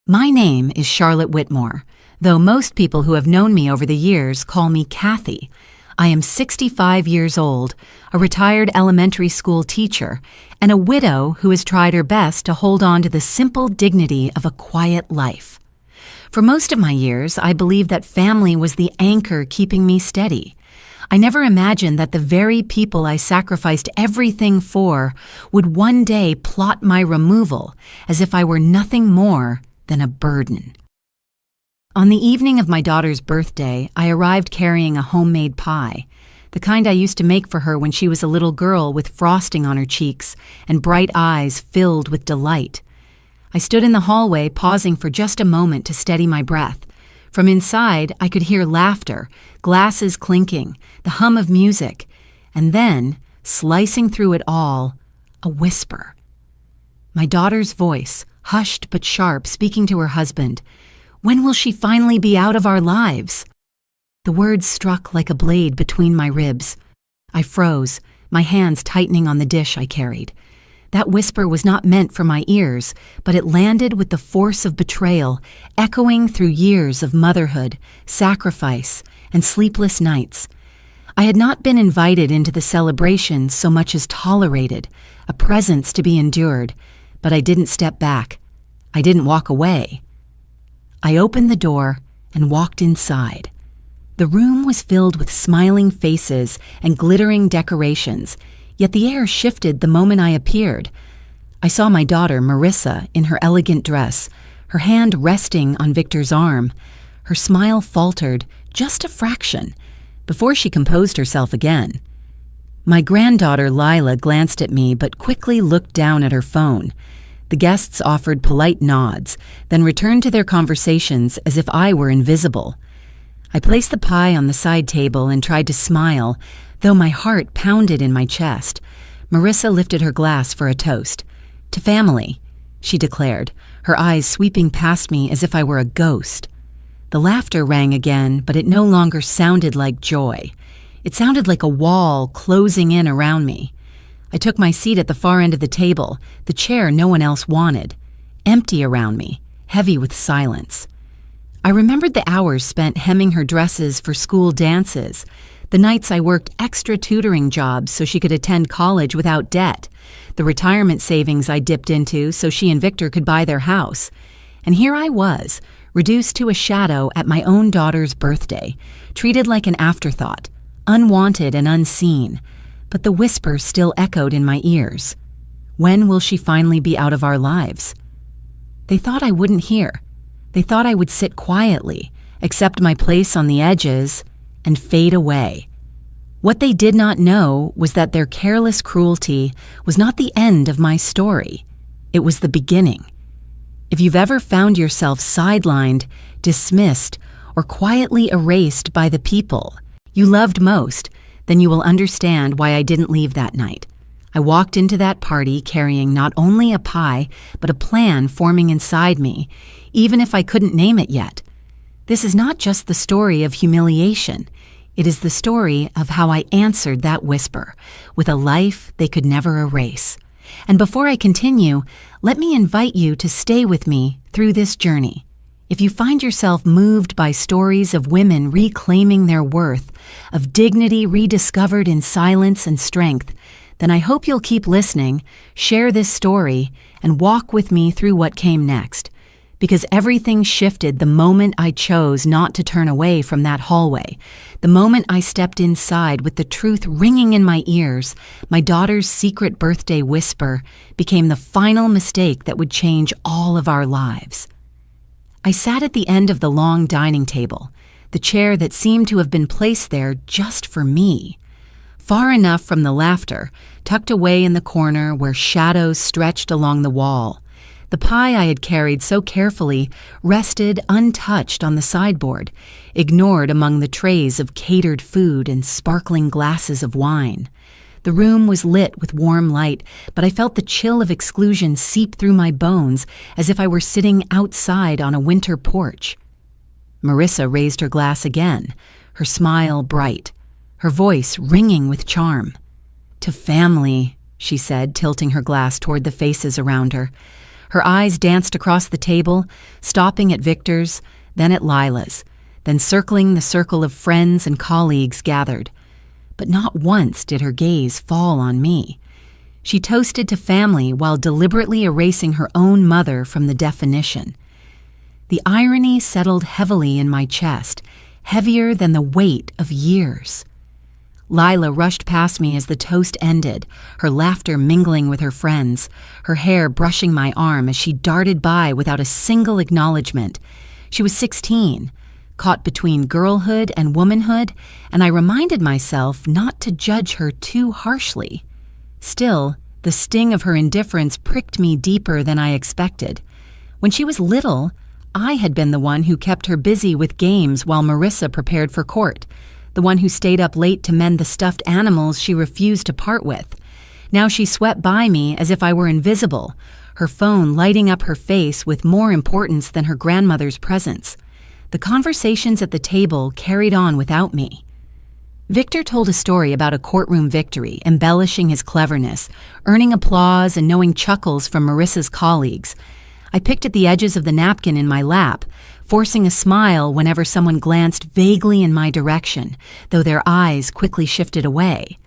My name is Charlotte Whitmore, though most people who have known me over the years call me Kathy. I am 65 years old, a retired elementary school teacher, and a widow who has tried her best to hold on to the simple dignity of a quiet life. For most of my years, I believed that family was the anchor keeping me steady. I never imagined that the very people I sacrificed everything for would one day plot my removal as if I were nothing more than a burden. On the evening of my daughter's birthday, I arrived carrying a homemade pie, the kind I used to make for her when she was a little girl with frosting on her cheeks and bright eyes filled with delight. I stood in the hallway, pausing for just a moment to steady my breath. From inside, I could hear laughter, glasses clinking, the hum of music, and then, slicing through it all, a whisper. My daughter's voice, hushed but sharp, speaking to her husband. "When will she finally be out of our lives?" The words struck like a blade between my ribs. I froze, my hands tightening on the dish I carried. That whisper was not meant for my ears, but it landed with the force of betrayal, echoing through years of motherhood, sacrifice, and sleepless nights. I had not been invited into the celebration so much as tolerated, a presence to be endured, but I didn't step back. I didn't walk away. I opened the door and walked inside. The room was filled with smiling faces and glittering decorations, yet the air shifted the moment I appeared. I saw my daughter, Marissa, in her elegant dress, her hand resting on Victor's arm. Her smile faltered just a fraction before she composed herself again. My granddaughter, Lila, glanced at me but quickly looked down at her phone. The guests offered polite nods, then returned to their conversations as if I were invisible. I placed the pie on the side table and tried to smile, though my heart pounded in my chest. Marissa lifted her glass for a toast. "To family," she declared, her eyes sweeping past me as if I were a ghost. The laughter rang again, but it no longer sounded like joy. It sounded like a wall closing in around me. I took my seat at the far end of the table, the chair no one else wanted, empty around me, heavy with silence. I remembered the hours spent hemming her dresses for school dances, the nights I worked extra tutoring jobs so she could attend college without debt, the retirement savings I dipped into so she and Victor could buy their house. And here I was, reduced to a shadow at my own daughter's birthday, treated like an afterthought, unwanted and unseen. But the whisper still echoed in my ears. When will she finally be out of our lives? They thought I wouldn't hear. They thought I would sit quietly, accept my place on the edges, and fade away. What they did not know was that their careless cruelty was not the end of my story. It was the beginning. If you've ever found yourself sidelined, dismissed, or quietly erased by the people you loved most, then you will understand why I didn't leave that night. I walked into that party carrying not only a pie, but a plan forming inside me, even if I couldn't name it yet. This is not just the story of humiliation. It is the story of how I answered that whisper with a life they could never erase. And before I continue, let me invite you to stay with me through this journey. If you find yourself moved by stories of women reclaiming their worth, of dignity rediscovered in silence and strength, then I hope you'll keep listening, share this story, and walk with me through what came next. Because everything shifted the moment I chose not to turn away from that hallway. The moment I stepped inside with the truth ringing in my ears, my daughter's secret birthday whisper became the final mistake that would change all of our lives. I sat at the end of the long dining table, the chair that seemed to have been placed there just for me. Far enough from the laughter, tucked away in the corner where shadows stretched along the wall. The pie I had carried so carefully rested untouched on the sideboard, ignored among the trays of catered food and sparkling glasses of wine. The room was lit with warm light, but I felt the chill of exclusion seep through my bones as if I were sitting outside on a winter porch. Marissa raised her glass again, her smile bright, her voice ringing with charm. "To family," she said, tilting her glass toward the faces around her. Her eyes danced across the table, stopping at Victor's, then at Lila's, then circling the circle of friends and colleagues gathered. But not once did her gaze fall on me. She toasted to family while deliberately erasing her own mother from the definition. The irony settled heavily in my chest, heavier than the weight of years. Lila rushed past me as the toast ended, her laughter mingling with her friends, her hair brushing my arm as she darted by without a single acknowledgement. She was 16, caught between girlhood and womanhood, and I reminded myself not to judge her too harshly. Still, the sting of her indifference pricked me deeper than I expected. When she was little, I had been the one who kept her busy with games while Marissa prepared for court, the one who stayed up late to mend the stuffed animals she refused to part with. Now she swept by me as if I were invisible, her phone lighting up her face with more importance than her grandmother's presence. The conversations at the table carried on without me. Victor told a story about a courtroom victory, embellishing his cleverness, earning applause and knowing chuckles from Marissa's colleagues. I picked at the edges of the napkin in my lap, forcing a smile whenever someone glanced vaguely in my direction, though their eyes quickly shifted away.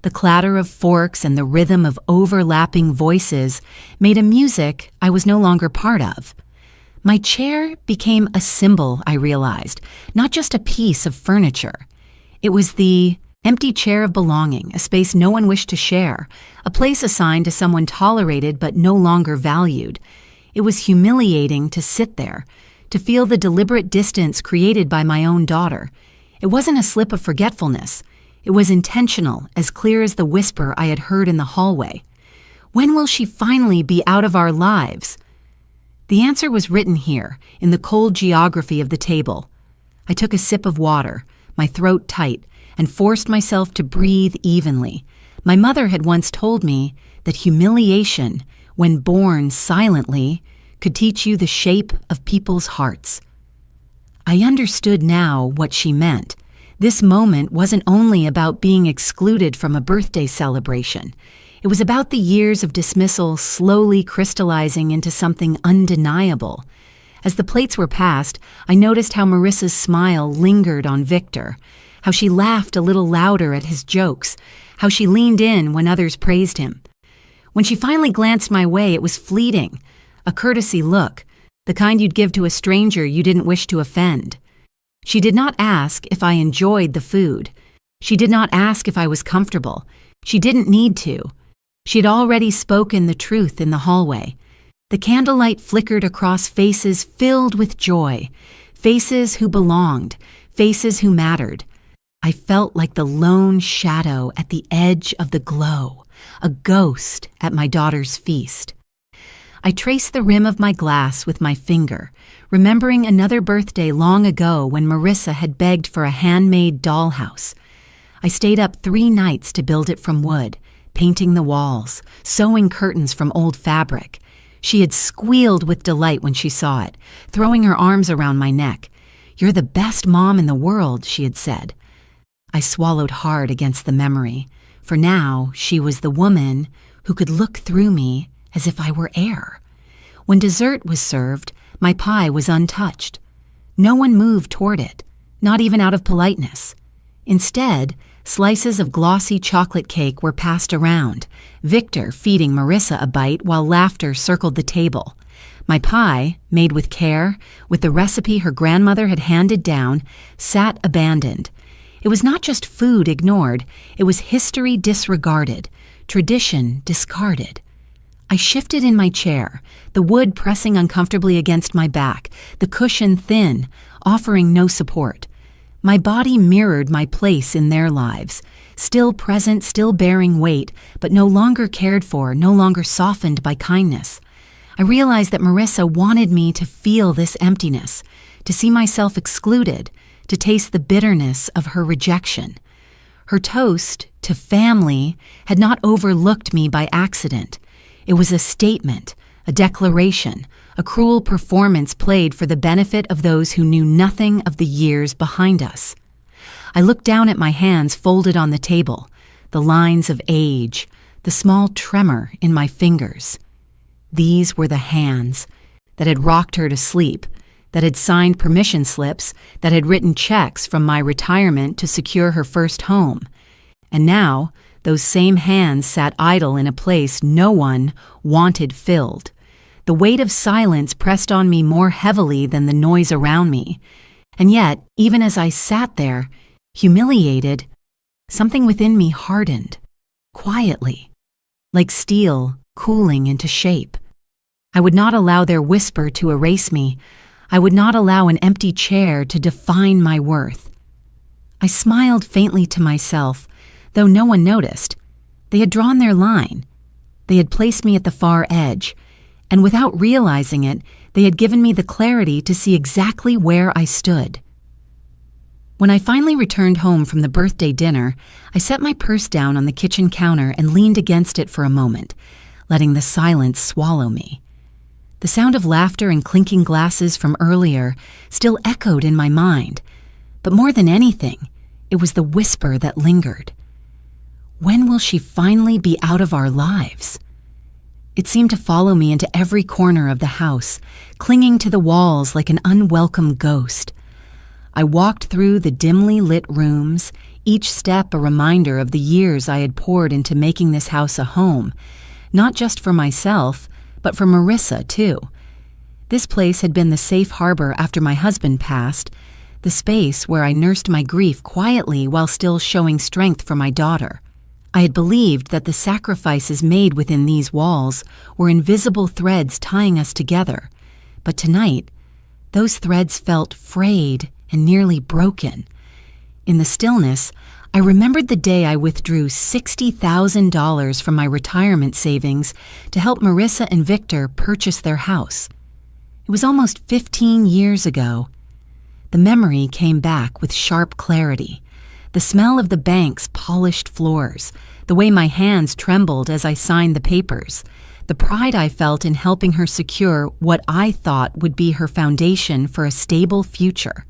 The clatter of forks and the rhythm of overlapping voices made a music I was no longer part of. My chair became a symbol, I realized, not just a piece of furniture. It was the empty chair of belonging, a space no one wished to share, a place assigned to someone tolerated but no longer valued. It was humiliating to sit there, to feel the deliberate distance created by my own daughter. It wasn't a slip of forgetfulness. It was intentional, as clear as the whisper I had heard in the hallway. When will she finally be out of our lives? The answer was written here, in the cold geography of the table. I took a sip of water, my throat tight, and forced myself to breathe evenly. My mother had once told me that humiliation, when borne silently, could teach you the shape of people's hearts. I understood now what she meant. This moment wasn't only about being excluded from a birthday celebration. It was about the years of dismissal slowly crystallizing into something undeniable. As the plates were passed, I noticed how Marissa's smile lingered on Victor, how she laughed a little louder at his jokes, how she leaned in when others praised him. When she finally glanced my way, it was fleeting, a courtesy look, the kind you'd give to a stranger you didn't wish to offend. She did not ask if I enjoyed the food. She did not ask if I was comfortable. She didn't need to. She had already spoken the truth in the hallway. The candlelight flickered across faces filled with joy, faces who belonged, faces who mattered. I felt like the lone shadow at the edge of the glow, a ghost at my daughter's feast. I traced the rim of my glass with my finger, remembering another birthday long ago when Marissa had begged for a handmade dollhouse. I stayed up 3 nights to build it from wood, painting the walls, sewing curtains from old fabric. She had squealed with delight when she saw it, throwing her arms around my neck. "You're the best mom in the world," she had said. I swallowed hard against the memory, for now she was the woman who could look through me as if I were air. When dessert was served, my pie was untouched. No one moved toward it, not even out of politeness. Instead, slices of glossy chocolate cake were passed around, Victor feeding Marissa a bite while laughter circled the table. My pie, made with care, with the recipe her grandmother had handed down, sat abandoned. It was not just food ignored, it was history disregarded, tradition discarded. I shifted in my chair, the wood pressing uncomfortably against my back, the cushion thin, offering no support. My body mirrored my place in their lives, still present, still bearing weight, but no longer cared for, no longer softened by kindness. I realized that Marissa wanted me to feel this emptiness, to see myself excluded, to taste the bitterness of her rejection. Her toast to family had not overlooked me by accident. It was a statement, a declaration, a cruel performance played for the benefit of those who knew nothing of the years behind us. I looked down at my hands folded on the table, the lines of age, the small tremor in my fingers. These were the hands that had rocked her to sleep, that had signed permission slips, that had written checks from my retirement to secure her first home. And now, those same hands sat idle in a place no one wanted filled. The weight of silence pressed on me more heavily than the noise around me. And yet, even as I sat there, humiliated, something within me hardened, quietly, like steel cooling into shape. I would not allow their whisper to erase me. I would not allow an empty chair to define my worth. I smiled faintly to myself, though no one noticed. They had drawn their line. They had placed me at the far edge, and without realizing it, they had given me the clarity to see exactly where I stood. When I finally returned home from the birthday dinner, I set my purse down on the kitchen counter and leaned against it for a moment, letting the silence swallow me. The sound of laughter and clinking glasses from earlier still echoed in my mind, but more than anything, it was the whisper that lingered. When will she finally be out of our lives? It seemed to follow me into every corner of the house, clinging to the walls like an unwelcome ghost. I walked through the dimly lit rooms, each step a reminder of the years I had poured into making this house a home, not just for myself, but for Marissa, too. This place had been the safe harbor after my husband passed, the space where I nursed my grief quietly while still showing strength for my daughter. I had believed that the sacrifices made within these walls were invisible threads tying us together, but tonight, those threads felt frayed and nearly broken. In the stillness, I remembered the day I withdrew $60,000 from my retirement savings to help Marissa and Victor purchase their house. It was almost 15 years ago. The memory came back with sharp clarity. The smell of the bank's polished floors, the way my hands trembled as I signed the papers, the pride I felt in helping her secure what I thought would be her foundation for a stable future.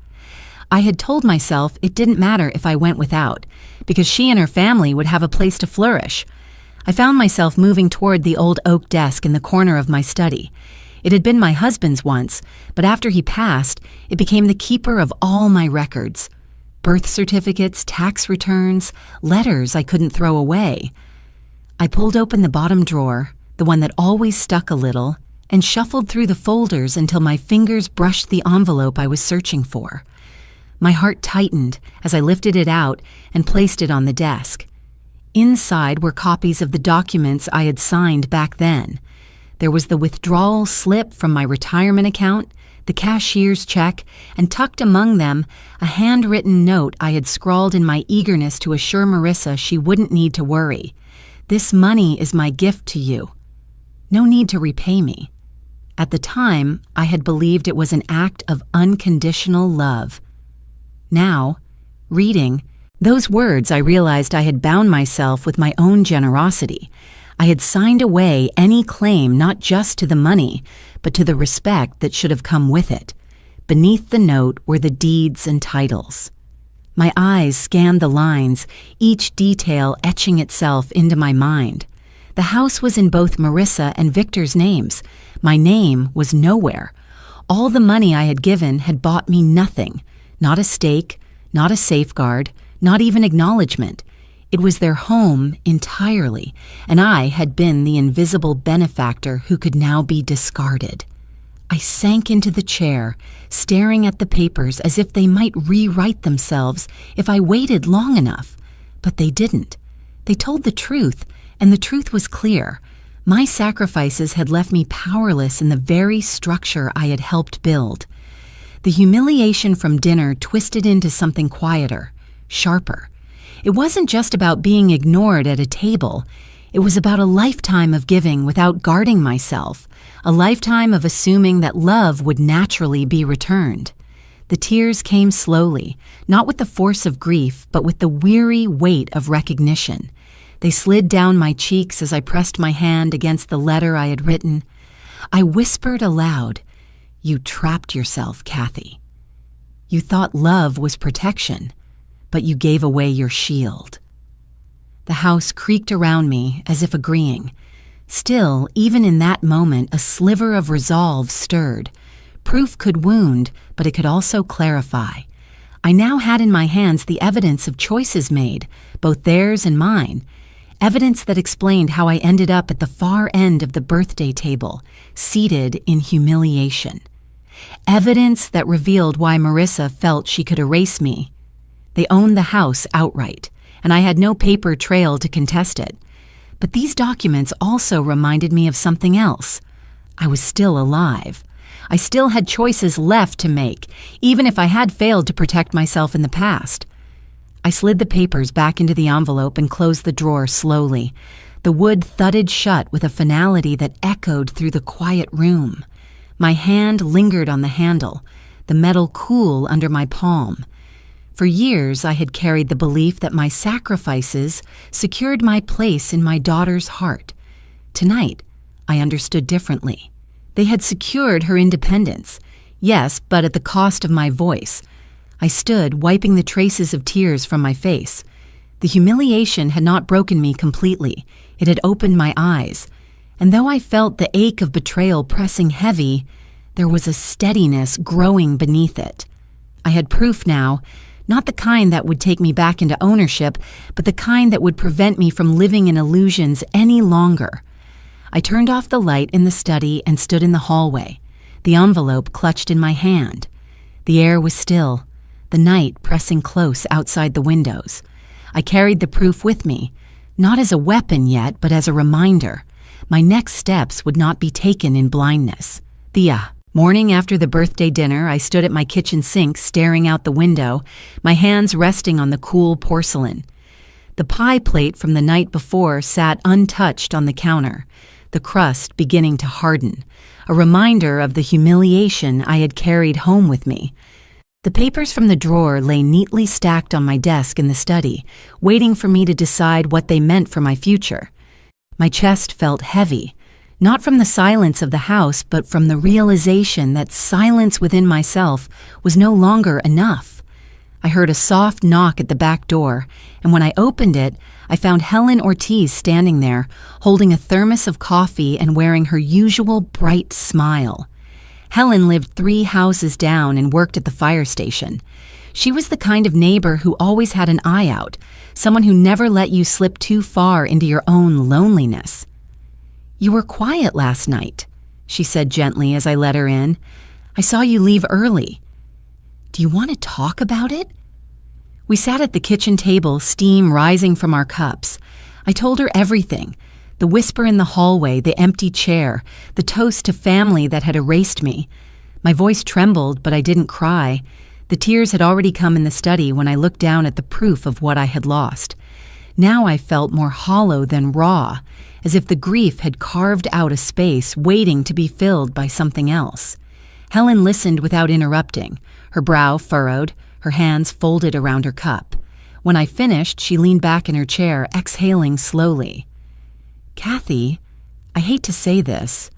I had told myself it didn't matter if I went without, because she and her family would have a place to flourish. I found myself moving toward the old oak desk in the corner of my study. It had been my husband's once, but after he passed, it became the keeper of all my records. Birth certificates, tax returns, letters I couldn't throw away. I pulled open the bottom drawer, the one that always stuck a little, and shuffled through the folders until my fingers brushed the envelope I was searching for. My heart tightened as I lifted it out and placed it on the desk. Inside were copies of the documents I had signed back then. There was the withdrawal slip from my retirement account, the cashier's check, and tucked among them a handwritten note I had scrawled in my eagerness to assure Marissa she wouldn't need to worry. "This money is my gift to you. No need to repay me." At the time, I had believed it was an act of unconditional love. Now, reading those words, I realized I had bound myself with my own generosity. I had signed away any claim not just to the money, but to the respect that should have come with it. Beneath the note were the deeds and titles. My eyes scanned the lines, each detail etching itself into my mind. The house was in both Marissa and Victor's names. My name was nowhere. All the money I had given had bought me nothing. Not a stake, not a safeguard, not even acknowledgement. It was their home entirely, and I had been the invisible benefactor who could now be discarded. I sank into the chair, staring at the papers as if they might rewrite themselves if I waited long enough. But they didn't. They told the truth, and the truth was clear. My sacrifices had left me powerless in the very structure I had helped build. The humiliation from dinner twisted into something quieter, sharper. It wasn't just about being ignored at a table. It was about a lifetime of giving without guarding myself, a lifetime of assuming that love would naturally be returned. The tears came slowly, not with the force of grief, but with the weary weight of recognition. They slid down my cheeks as I pressed my hand against the letter I had written. I whispered aloud, "You trapped yourself, Kathy. You thought love was protection, but you gave away your shield." The house creaked around me as if agreeing. Still, even in that moment, a sliver of resolve stirred. Proof could wound, but it could also clarify. I now had in my hands the evidence of choices made, both theirs and mine. Evidence that explained how I ended up at the far end of the birthday table, seated in humiliation. Evidence that revealed why Marissa felt she could erase me. They owned the house outright, and I had no paper trail to contest it. But these documents also reminded me of something else. I was still alive. I still had choices left to make, even if I had failed to protect myself in the past. I slid the papers back into the envelope and closed the drawer slowly. The wood thudded shut with a finality that echoed through the quiet room. My hand lingered on the handle, the metal cool under my palm. For years, I had carried the belief that my sacrifices secured my place in my daughter's heart. Tonight, I understood differently. They had secured her independence. Yes, but at the cost of my voice. I stood, wiping the traces of tears from my face. The humiliation had not broken me completely. It had opened my eyes. And though I felt the ache of betrayal pressing heavy, there was a steadiness growing beneath it. I had proof now, not the kind that would take me back into ownership, but the kind that would prevent me from living in illusions any longer. I turned off the light in the study and stood in the hallway, the envelope clutched in my hand. The air was still, the night pressing close outside the windows. I carried the proof with me, not as a weapon yet, but as a reminder. My next steps would not be taken in blindness. Morning after the birthday dinner, I stood at my kitchen sink staring out the window, my hands resting on the cool porcelain. The pie plate from the night before sat untouched on the counter, the crust beginning to harden, a reminder of the humiliation I had carried home with me. The papers from the drawer lay neatly stacked on my desk in the study, waiting for me to decide what they meant for my future. My chest felt heavy, not from the silence of the house, but from the realization that silence within myself was no longer enough. I heard a soft knock at the back door, and when I opened it, I found Helen Ortiz standing there, holding a thermos of coffee and wearing her usual bright smile. Helen lived 3 houses down and worked at the fire station. She was the kind of neighbor who always had an eye out, someone who never let you slip too far into your own loneliness. "You were quiet last night," she said gently as I let her in. "I saw you leave early. Do you want to talk about it?" We sat at the kitchen table, steam rising from our cups. I told her everything. The whisper in the hallway, the empty chair, the toast to family that had erased me. My voice trembled, but I didn't cry. The tears had already come in the study when I looked down at the proof of what I had lost. Now I felt more hollow than raw, as if the grief had carved out a space waiting to be filled by something else. Helen listened without interrupting, her brow furrowed, her hands folded around her cup. When I finished, she leaned back in her chair, exhaling slowly. "Kathy, I hate to say this,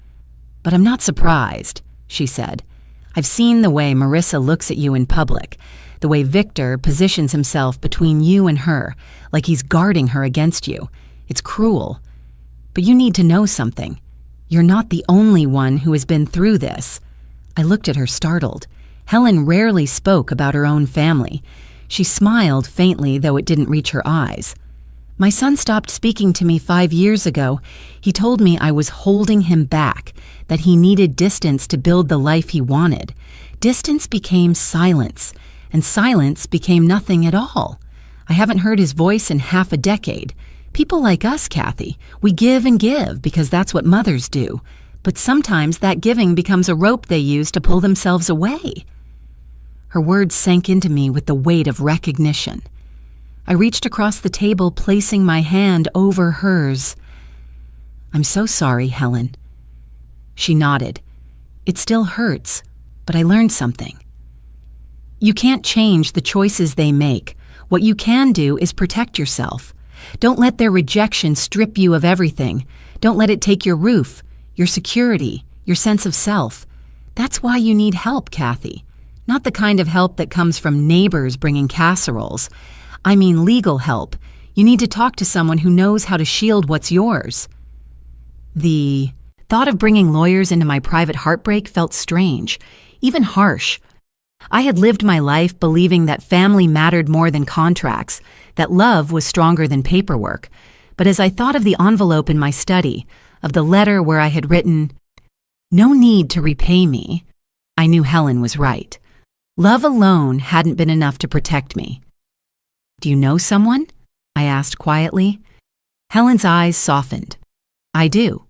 but I'm not surprised," she said. "I've seen the way Marissa looks at you in public, the way Victor positions himself between you and her, like he's guarding her against you. It's cruel. But you need to know something. You're not the only one who has been through this." I looked at her startled. Helen rarely spoke about her own family. She smiled faintly, though it didn't reach her eyes. "My son stopped speaking to me 5 years ago. He told me I was holding him back, that he needed distance to build the life he wanted. Distance became silence, and silence became nothing at all. I haven't heard his voice in half a decade. People like us, Kathy, we give and give because that's what mothers do. But sometimes that giving becomes a rope they use to pull themselves away." Her words sank into me with the weight of recognition. I reached across the table, placing my hand over hers. "I'm so sorry, Helen." She nodded. "It still hurts, but I learned something. You can't change the choices they make. What you can do is protect yourself. Don't let their rejection strip you of everything. Don't let it take your roof, your security, your sense of self. That's why you need help, Kathy. Not the kind of help that comes from neighbors bringing casseroles. I mean legal help. You need to talk to someone who knows how to shield what's yours." The thought of bringing lawyers into my private heartbreak felt strange, even harsh. I had lived my life believing that family mattered more than contracts, that love was stronger than paperwork. But as I thought of the envelope in my study, of the letter where I had written, "No need to repay me," I knew Helen was right. Love alone hadn't been enough to protect me. "Do you know someone?" I asked quietly. Helen's eyes softened. "I do.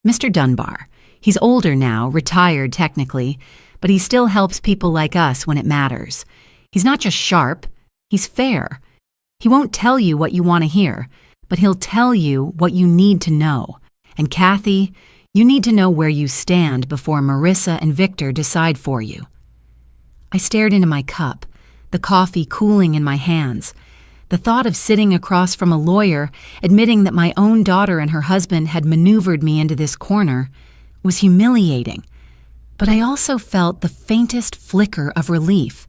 Mr. Dunbar. He's older now, retired technically, but he still helps people like us when it matters. He's not just sharp, he's fair. He won't tell you what you want to hear, but he'll tell you what you need to know. And Kathy, you need to know where you stand before Marissa and Victor decide for you." I stared into my cup, the coffee cooling in my hands. The thought of sitting across from a lawyer, admitting that my own daughter and her husband had maneuvered me into this corner, was humiliating. But I also felt the faintest flicker of relief.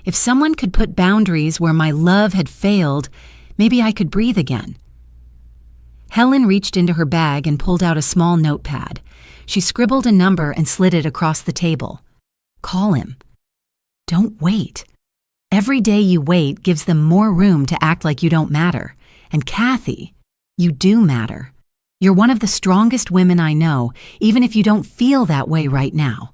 If someone could put boundaries where my love had failed, maybe I could breathe again. Helen reached into her bag and pulled out a small notepad. She scribbled a number and slid it across the table. "Call him. Don't wait. Every day you wait gives them more room to act like you don't matter. And Kathy, you do matter. You're one of the strongest women I know, even if you don't feel that way right now."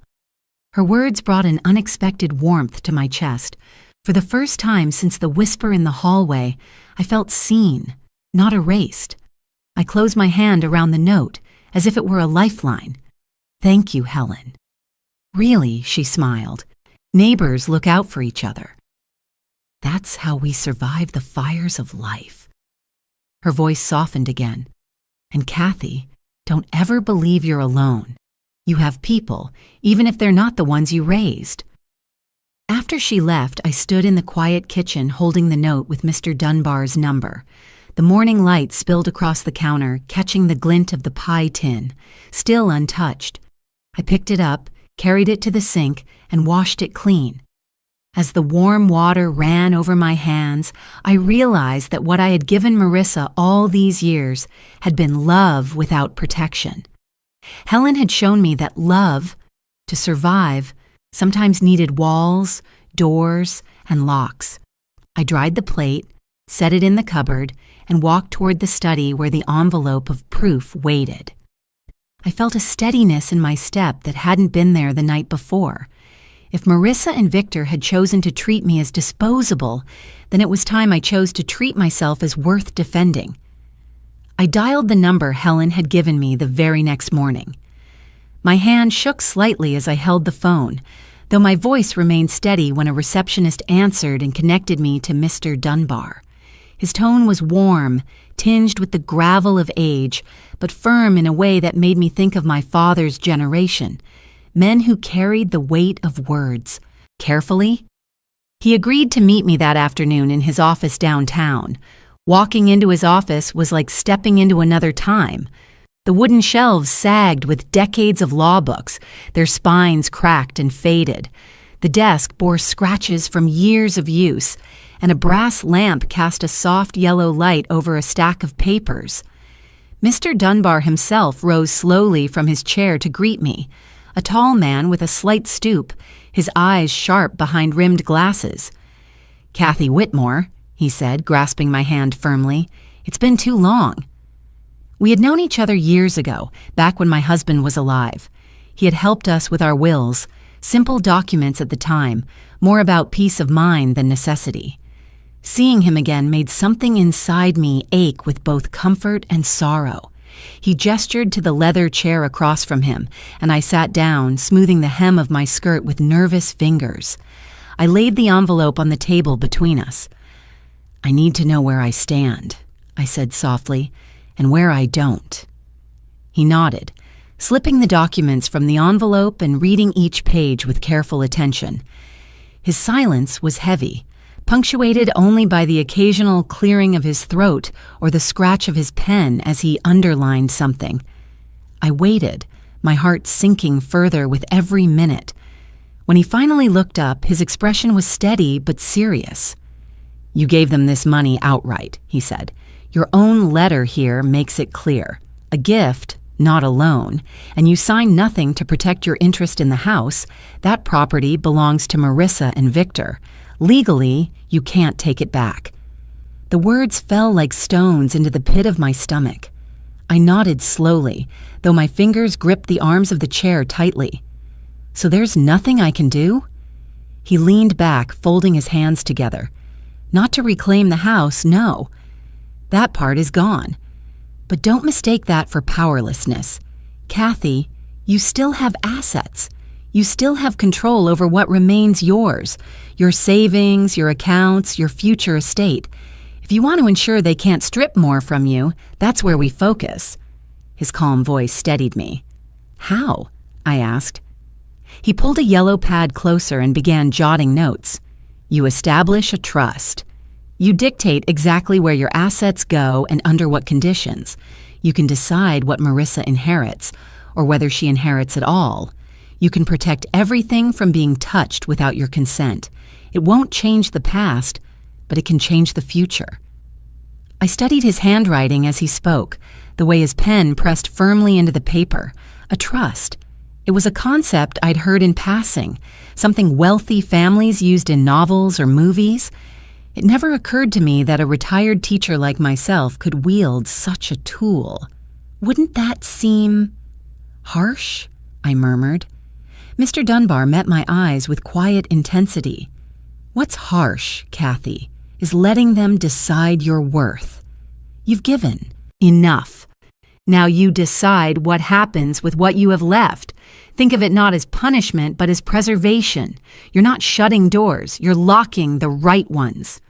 Her words brought an unexpected warmth to my chest. For the first time since the whisper in the hallway, I felt seen, not erased. I closed my hand around the note, as if it were a lifeline. "Thank you, Helen." "Really," she smiled. "Neighbors look out for each other." "That's how we survive the fires of life." Her voice softened again. "And Kathy, don't ever believe you're alone. You have people, even if they're not the ones you raised." After she left, I stood in the quiet kitchen holding the note with Mr. Dunbar's number. The morning light spilled across the counter, catching the glint of the pie tin, still untouched. I picked it up, carried it to the sink, and washed it clean. As the warm water ran over my hands, I realized that what I had given Marissa all these years had been love without protection. Helen had shown me that love, to survive, sometimes needed walls, doors, and locks. I dried the plate, set it in the cupboard, and walked toward the study where the envelope of proof waited. I felt a steadiness in my step that hadn't been there the night before. If Marissa and Victor had chosen to treat me as disposable, then it was time I chose to treat myself as worth defending. I dialed the number Helen had given me the very next morning. My hand shook slightly as I held the phone, though my voice remained steady when a receptionist answered and connected me to Mr. Dunbar. His tone was warm, tinged with the gravel of age, but firm in a way that made me think of my father's generation, men who carried the weight of words. Carefully? He agreed to meet me that afternoon in his office downtown. Walking into his office was like stepping into another time. The wooden shelves sagged with decades of law books, their spines cracked and faded. The desk bore scratches from years of use, and a brass lamp cast a soft yellow light over a stack of papers. Mr. Dunbar himself rose slowly from his chair to greet me, a tall man with a slight stoop, his eyes sharp behind rimmed glasses. "Kathy Whitmore," he said, grasping my hand firmly. "It's been too long." We had known each other years ago, back when my husband was alive. He had helped us with our wills, simple documents at the time, more about peace of mind than necessity. Seeing him again made something inside me ache with both comfort and sorrow. He gestured to the leather chair across from him, and I sat down, smoothing the hem of my skirt with nervous fingers. I laid the envelope on the table between us. "I need to know where I stand," I said softly, "and where I don't." He nodded, slipping the documents from the envelope and reading each page with careful attention. His silence was heavy, punctuated only by the occasional clearing of his throat or the scratch of his pen as he underlined something. I waited, my heart sinking further with every minute. When he finally looked up, his expression was steady but serious. "You gave them this money outright," he said. "Your own letter here makes it clear. A gift, not a loan, and you sign nothing to protect your interest in the house, that property belongs to Marissa and Victor. Legally, you can't take it back. The words fell like stones into the pit of my stomach. I nodded slowly, though my fingers gripped the arms of the chair tightly. So there's nothing I can do? He leaned back, folding his hands together. Not to reclaim the house, no. That part is gone. But don't mistake that for powerlessness. Kathy, you still have assets. You still have control over what remains yours, your savings, your accounts, your future estate. If you want to ensure they can't strip more from you, that's where we focus. His calm voice steadied me. How? I asked. He pulled a yellow pad closer and began jotting notes. You establish a trust. You dictate exactly where your assets go and under what conditions. You can decide what Marissa inherits, or whether she inherits at all. You can protect everything from being touched without your consent. It won't change the past, but it can change the future. I studied his handwriting as he spoke, the way his pen pressed firmly into the paper. A trust. It was a concept I'd heard in passing, something wealthy families used in novels or movies. It never occurred to me that a retired teacher like myself could wield such a tool. Wouldn't that seem harsh? I murmured. Mr. Dunbar met my eyes with quiet intensity. What's harsh, Kathy, is letting them decide your worth. You've given. Enough. Now you decide what happens with what you have left. Think of it not as punishment, but as preservation. You're not shutting doors, you're locking the right ones.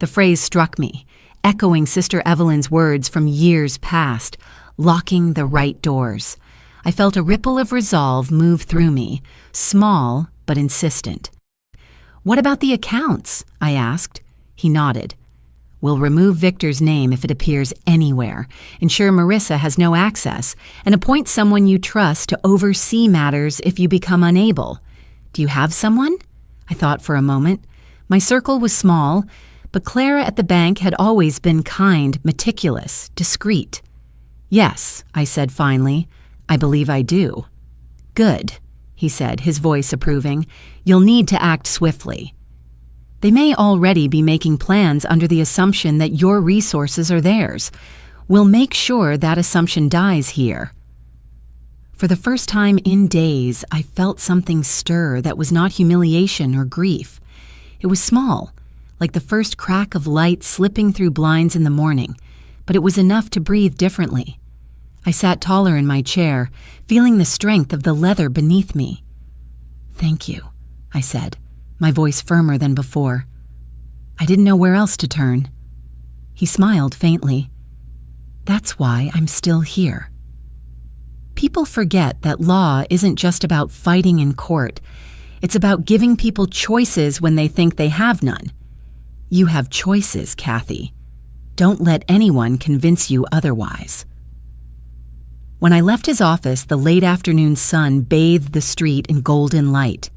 The phrase struck me, echoing Sister Evelyn's words from years past, locking the right doors. I felt a ripple of resolve move through me, small but insistent. What about the accounts? I asked. He nodded. We'll remove Victor's name if it appears anywhere, ensure Marissa has no access, and appoint someone you trust to oversee matters if you become unable. Do you have someone? I thought for a moment. My circle was small, but Clara at the bank had always been kind, meticulous, discreet. Yes, I said finally. I believe I do. Good, he said, his voice approving. You'll need to act swiftly. They may already be making plans under the assumption that your resources are theirs. We'll make sure that assumption dies here. For the first time in days, I felt something stir that was not humiliation or grief. It was small, like the first crack of light slipping through blinds in the morning, but it was enough to breathe differently. I sat taller in my chair, feeling the strength of the leather beneath me. Thank you, I said, my voice firmer than before. I didn't know where else to turn. He smiled faintly. That's why I'm still here. People forget that law isn't just about fighting in court. It's about giving people choices when they think they have none. You have choices, Kathy. Don't let anyone convince you otherwise. When I left his office, the late afternoon sun bathed the street in golden light.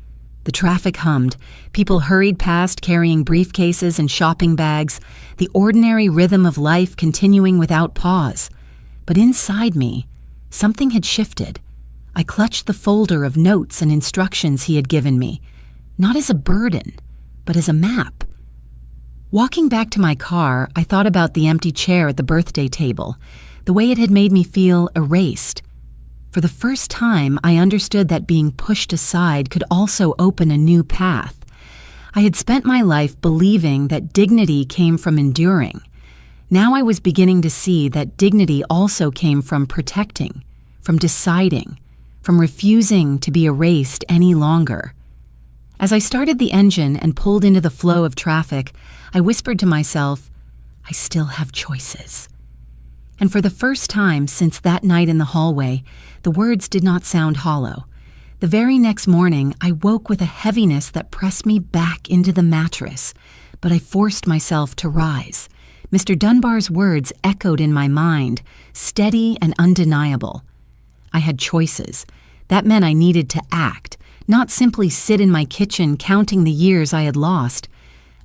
The traffic hummed. People hurried past carrying briefcases and shopping bags, the ordinary rhythm of life continuing without pause. But inside me, something had shifted. I clutched the folder of notes and instructions he had given me, not as a burden, but as a map. Walking back to my car, I thought about the empty chair at the birthday table, the way it had made me feel erased. For the first time, I understood that being pushed aside could also open a new path. I had spent my life believing that dignity came from enduring. Now I was beginning to see that dignity also came from protecting, from deciding, from refusing to be erased any longer. As I started the engine and pulled into the flow of traffic, I whispered to myself, I still have choices. And for the first time since that night in the hallway, the words did not sound hollow. The very next morning, I woke with a heaviness that pressed me back into the mattress, but I forced myself to rise. Mr. Dunbar's words echoed in my mind, steady and undeniable. I had choices. That meant I needed to act, not simply sit in my kitchen counting the years I had lost.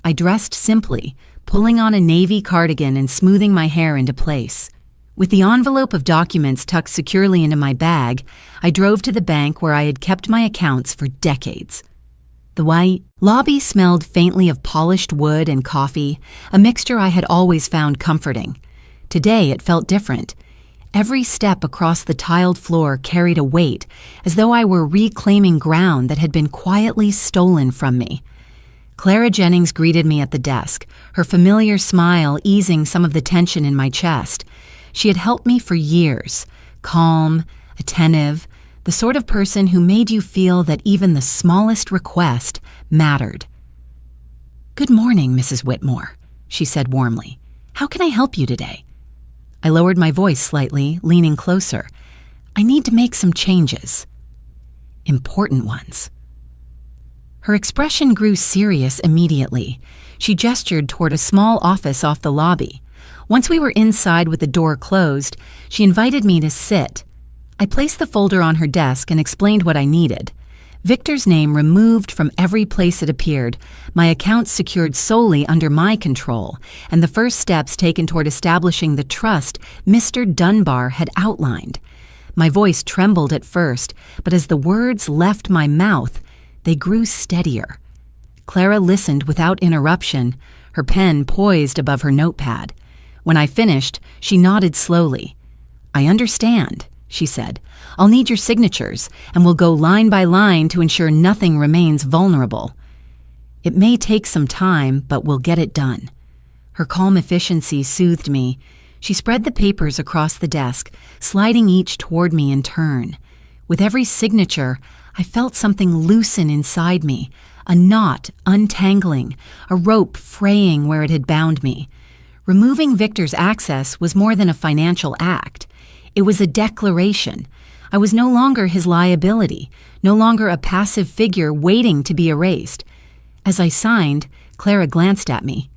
I dressed simply, pulling on a navy cardigan and smoothing my hair into place. With the envelope of documents tucked securely into my bag, I drove to the bank where I had kept my accounts for decades. The white lobby smelled faintly of polished wood and coffee, a mixture I had always found comforting. Today it felt different. Every step across the tiled floor carried a weight, as though I were reclaiming ground that had been quietly stolen from me. Clara Jennings greeted me at the desk, her familiar smile easing some of the tension in my chest. She had helped me for years, calm, attentive, the sort of person who made you feel that even the smallest request mattered. "Good morning, Mrs. Whitmore," she said warmly. "How can I help you today?" I lowered my voice slightly, leaning closer. "I need to make some changes." "Important ones." Her expression grew serious immediately. She gestured toward a small office off the lobby. Once we were inside with the door closed, she invited me to sit. I placed the folder on her desk and explained what I needed. Victor's name removed from every place it appeared, my accounts secured solely under my control, and the first steps taken toward establishing the trust Mr. Dunbar had outlined. My voice trembled at first, but as the words left my mouth, they grew steadier. Clara listened without interruption, her pen poised above her notepad. When I finished, she nodded slowly. "I understand," she said. "I'll need your signatures, and we'll go line by line to ensure nothing remains vulnerable. It may take some time, but we'll get it done." Her calm efficiency soothed me. She spread the papers across the desk, sliding each toward me in turn. With every signature, I felt something loosen inside me, a knot untangling, a rope fraying where it had bound me. Removing Victor's access was more than a financial act. It was a declaration. I was no longer his liability, no longer a passive figure waiting to be erased. As I signed, Clara glanced at me.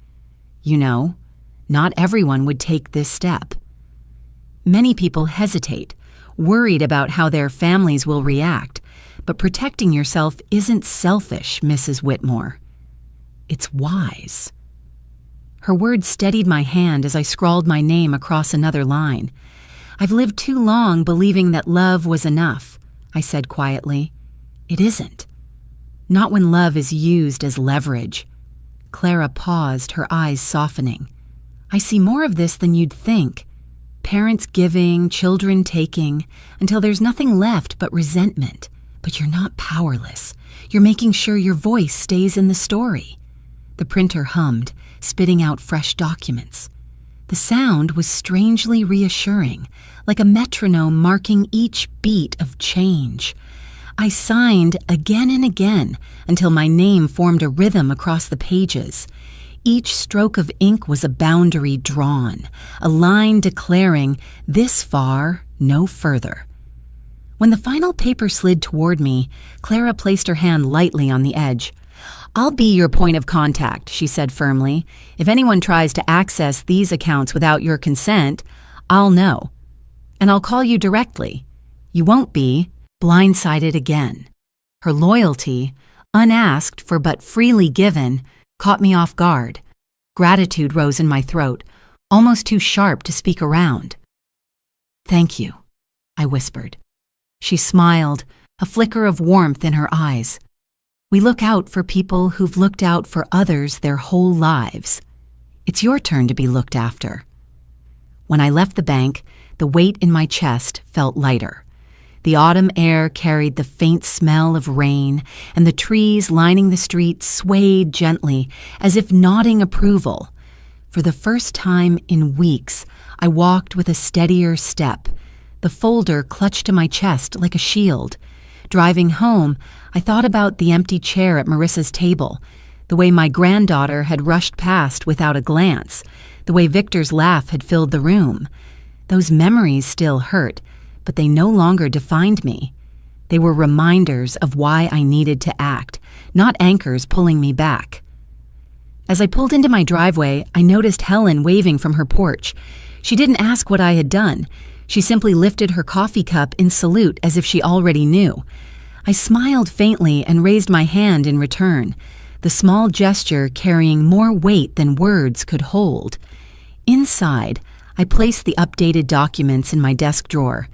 "You know, not everyone would take this step. Many people hesitate, worried about how their families will react, but protecting yourself isn't selfish, Mrs. Whitmore. It's wise." Her words steadied my hand as I scrawled my name across another line. "I've lived too long believing that love was enough," I said quietly. "It isn't. Not when love is used as leverage." Clara paused, her eyes softening. "I see more of this than you'd think. Parents giving, children taking, until there's nothing left but resentment. But you're not powerless. You're making sure your voice stays in the story." The printer hummed, spitting out fresh documents. The sound was strangely reassuring, like a metronome marking each beat of change. I signed again and again until my name formed a rhythm across the pages. Each stroke of ink was a boundary drawn, a line declaring, "This far, no further." When the final paper slid toward me, Clara placed her hand lightly on the edge. "I'll be your point of contact," she said firmly. "If anyone tries to access these accounts without your consent, I'll know. And I'll call you directly. You won't be blindsided again." Her loyalty, unasked for but freely given, caught me off guard. Gratitude rose in my throat, almost too sharp to speak around. "Thank you," I whispered. She smiled, a flicker of warmth in her eyes. "We look out for people who've looked out for others their whole lives. It's your turn to be looked after." When I left the bank, the weight in my chest felt lighter. The autumn air carried the faint smell of rain, and the trees lining the street swayed gently, as if nodding approval. For the first time in weeks, I walked with a steadier step, the folder clutched to my chest like a shield. Driving home, I thought about the empty chair at Marissa's table, the way my granddaughter had rushed past without a glance, the way Victor's laugh had filled the room. Those memories still hurt, but they no longer defined me. They were reminders of why I needed to act, not anchors pulling me back. As I pulled into my driveway, I noticed Helen waving from her porch. She didn't ask what I had done. She simply lifted her coffee cup in salute as if she already knew. I smiled faintly and raised my hand in return, the small gesture carrying more weight than words could hold. Inside, I placed the updated documents in my desk drawer,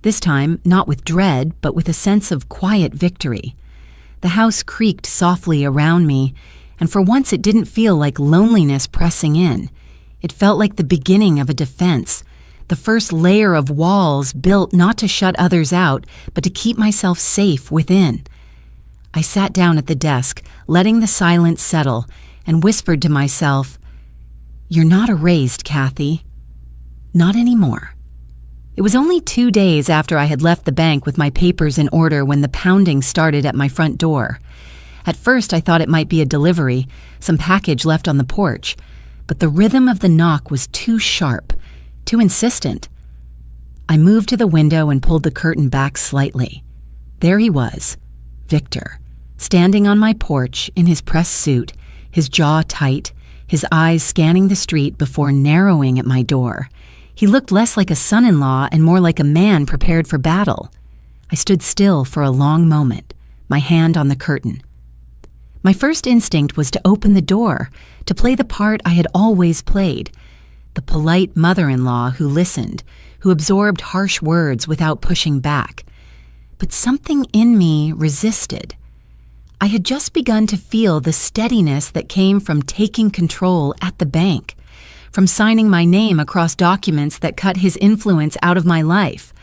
this time not with dread, but with a sense of quiet victory. The house creaked softly around me, and for once it didn't feel like loneliness pressing in. It felt like the beginning of a defense, the first layer of walls built not to shut others out, but to keep myself safe within. I sat down at the desk, letting the silence settle, and whispered to myself, "You're not erased, Kathy. Not anymore." It was only 2 days after I had left the bank with my papers in order when the pounding started at my front door. At first, I thought it might be a delivery, some package left on the porch, but the rhythm of the knock was too sharp, too insistent. I moved to the window and pulled the curtain back slightly. There he was, Victor, standing on my porch in his pressed suit, his jaw tight, his eyes scanning the street before narrowing at my door. He looked less like a son-in-law and more like a man prepared for battle. I stood still for a long moment, my hand on the curtain. My first instinct was to open the door, to play the part I had always played, the polite mother-in-law who listened, who absorbed harsh words without pushing back. But something in me resisted. I had just begun to feel the steadiness that came from taking control at the bank, from signing my name across documents that cut his influence out of my life.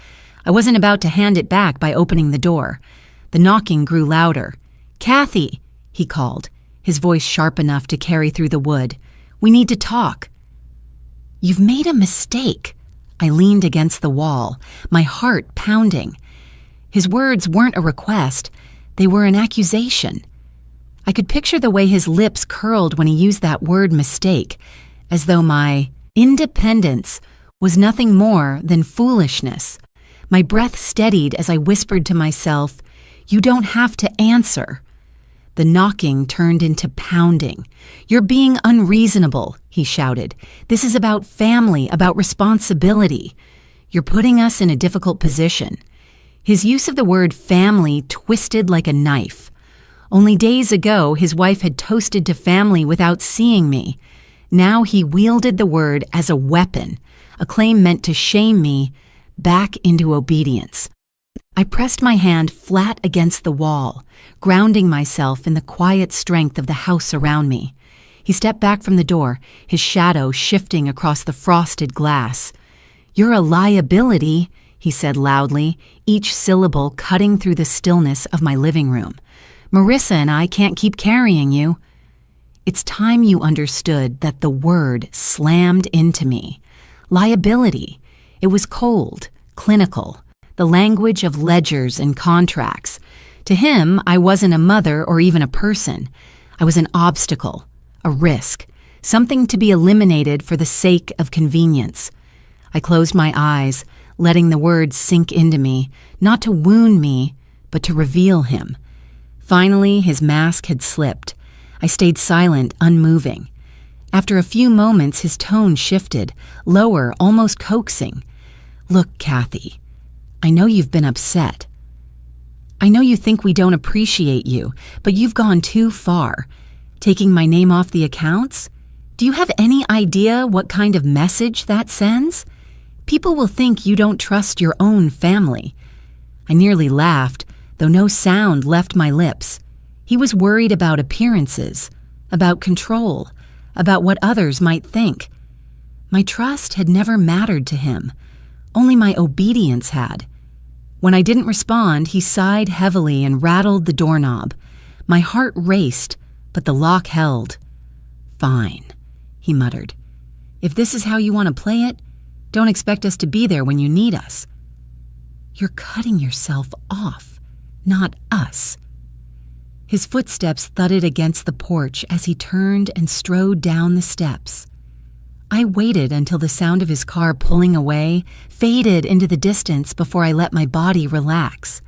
I wasn't about to hand it back by opening the door. The knocking grew louder. "Kathy," he called, his voice sharp enough to carry through the wood. "We need to talk." "You've made a mistake." I leaned against the wall, my heart pounding. His words weren't a request. They were an accusation. I could picture the way his lips curled when he used that word mistake, as though my independence was nothing more than foolishness. My breath steadied as I whispered to myself, "You don't have to answer." The knocking turned into pounding. "You're being unreasonable," he shouted. "This is about family, about responsibility. You're putting us in a difficult position." His use of the word family twisted like a knife. Only days ago, his wife had toasted to family without seeing me. Now he wielded the word as a weapon, a claim meant to shame me back into obedience. I pressed my hand flat against the wall, grounding myself in the quiet strength of the house around me. He stepped back from the door, his shadow shifting across the frosted glass. "You're a liability," he said loudly, each syllable cutting through the stillness of my living room. "Marissa and I can't keep carrying you." It's time you understood that the word slammed into me. Liability. It was cold, clinical, the language of ledgers and contracts. To him, I wasn't a mother or even a person. I was an obstacle, a risk, something to be eliminated for the sake of convenience. I closed my eyes, letting the words sink into me, not to wound me, but to reveal him. Finally, his mask had slipped. I stayed silent, unmoving. After a few moments, his tone shifted, lower, almost coaxing. "Look, Kathy, I know you've been upset. I know you think we don't appreciate you, but you've gone too far. Taking my name off the accounts? Do you have any idea what kind of message that sends? People will think you don't trust your own family." I nearly laughed, though no sound left my lips. He was worried about appearances, about control, about what others might think. My trust had never mattered to him. Only my obedience had. When I didn't respond, he sighed heavily and rattled the doorknob. My heart raced, but the lock held. "Fine," he muttered. "If this is how you want to play it, don't expect us to be there when you need us." "You're cutting yourself off, not us." His footsteps thudded against the porch as he turned and strode down the steps. I waited until the sound of his car pulling away faded into the distance before I let my body relax.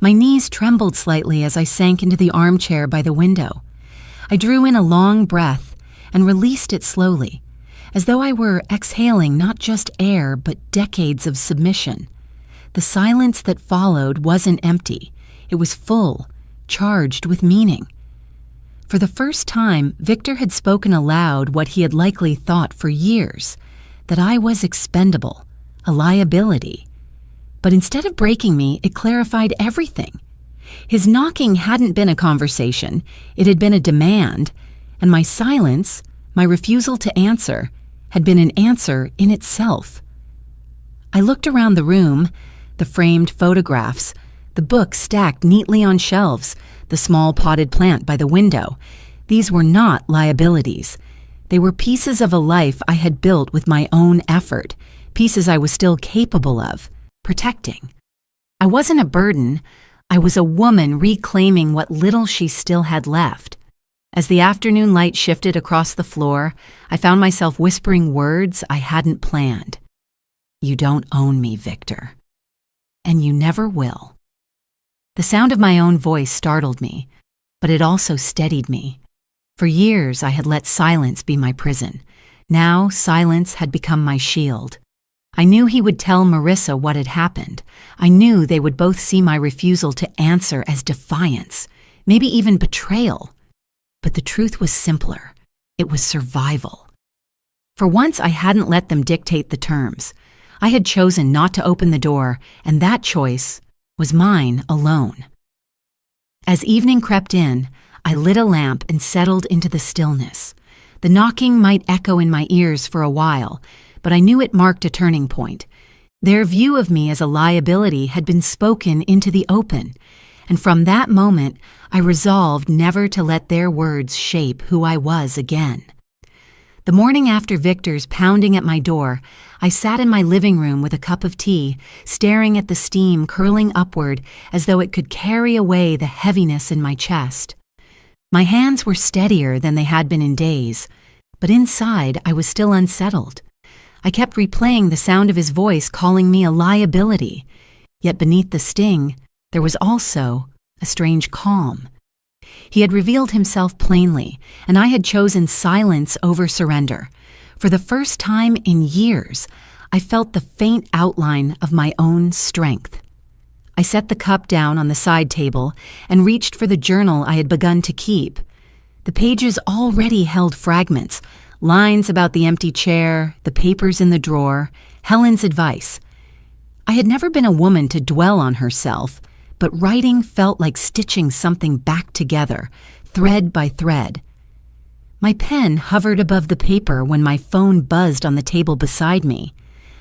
My knees trembled slightly as I sank into the armchair by the window. I drew in a long breath and released it slowly, as though I were exhaling not just air but decades of submission. The silence that followed wasn't empty. It was full, charged with meaning. For the first time, Victor had spoken aloud what he had likely thought for years. that I was expendable, a liability. But instead of breaking me, it clarified everything. His knocking hadn't been a conversation, it had been a demand, and my silence, my refusal to answer, had been an answer in itself. I looked around the room, the framed photographs, the books stacked neatly on shelves, the small potted plant by the window. These were not liabilities. They were pieces of a life I had built with my own effort, pieces I was still capable of protecting. I wasn't a burden. I was a woman reclaiming what little she still had left. As the afternoon light shifted across the floor, I found myself whispering words I hadn't planned. You don't own me, Victor. And you never will. The sound of my own voice startled me, but it also steadied me. For years, I had let silence be my prison. Now, silence had become my shield. I knew he would tell Marissa what had happened. I knew they would both see my refusal to answer as defiance, maybe even betrayal. But the truth was simpler. It was survival. For once, I hadn't let them dictate the terms. I had chosen not to open the door, and that choice was mine alone. As evening crept in, I lit a lamp and settled into the stillness. The knocking might echo in my ears for a while, but I knew it marked a turning point. Their view of me as a liability had been spoken into the open, and from that moment, I resolved never to let their words shape who I was again. The morning after Victor's pounding at my door, I sat in my living room with a cup of tea, staring at the steam curling upward as though it could carry away the heaviness in my chest. My hands were steadier than they had been in days, but inside I was still unsettled. I kept replaying the sound of his voice calling me a liability, yet beneath the sting, there was also a strange calm. He had revealed himself plainly, and I had chosen silence over surrender. For the first time in years, I felt the faint outline of my own strength. I set the cup down on the side table and reached for the journal I had begun to keep. The pages already held fragments, lines about the empty chair, the papers in the drawer, Helen's advice. I had never been a woman to dwell on herself, but writing felt like stitching something back together, thread by thread. My pen hovered above the paper when my phone buzzed on the table beside me.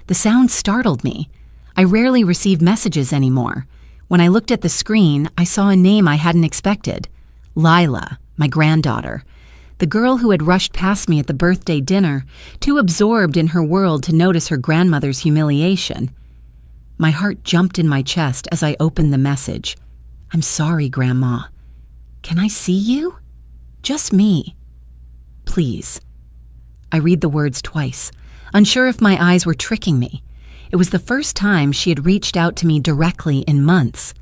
The sound startled me. I rarely received messages anymore. When I looked at the screen, I saw a name I hadn't expected. Lila, my granddaughter. The girl who had rushed past me at the birthday dinner, too absorbed in her world to notice her grandmother's humiliation. My heart jumped in my chest as I opened the message. I'm sorry, Grandma. Can I see you? Just me. Please. I read the words twice, unsure if my eyes were tricking me. It was the first time she had reached out to me directly in months.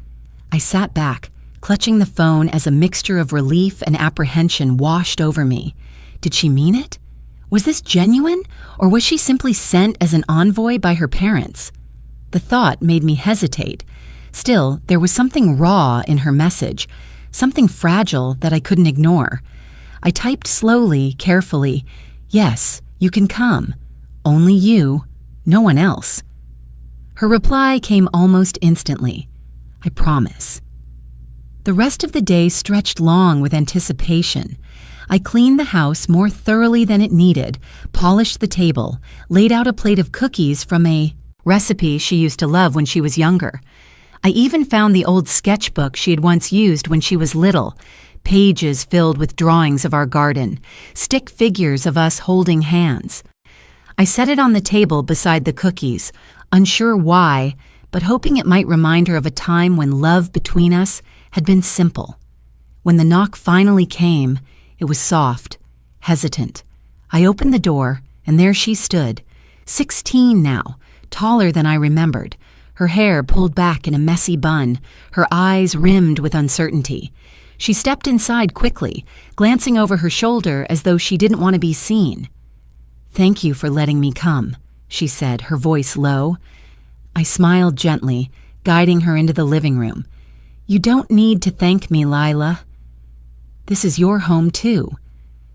I sat back, clutching the phone as a mixture of relief and apprehension washed over me. Did she mean it? Was this genuine, or was she simply sent as an envoy by her parents? The thought made me hesitate. Still, there was something raw in her message, something fragile that I couldn't ignore. I typed slowly, carefully, "Yes, you can come. Only you, no one else." Her reply came almost instantly. "I promise." The rest of the day stretched long with anticipation. I cleaned the house more thoroughly than it needed, polished the table, laid out a plate of cookies from a recipe she used to love when she was younger. I even found the old sketchbook she had once used when she was little, pages filled with drawings of our garden, stick figures of us holding hands. I set it on the table beside the cookies, unsure why, but hoping it might remind her of a time when love between us had been simple. When the knock finally came, it was soft, hesitant. I opened the door, and there she stood, 16 now, taller than I remembered, her hair pulled back in a messy bun, her eyes rimmed with uncertainty. She stepped inside quickly, glancing over her shoulder as though she didn't want to be seen. "Thank you for letting me come," she said, her voice low. I smiled gently, guiding her into the living room. "You don't need to thank me, Lila. This is your home, too."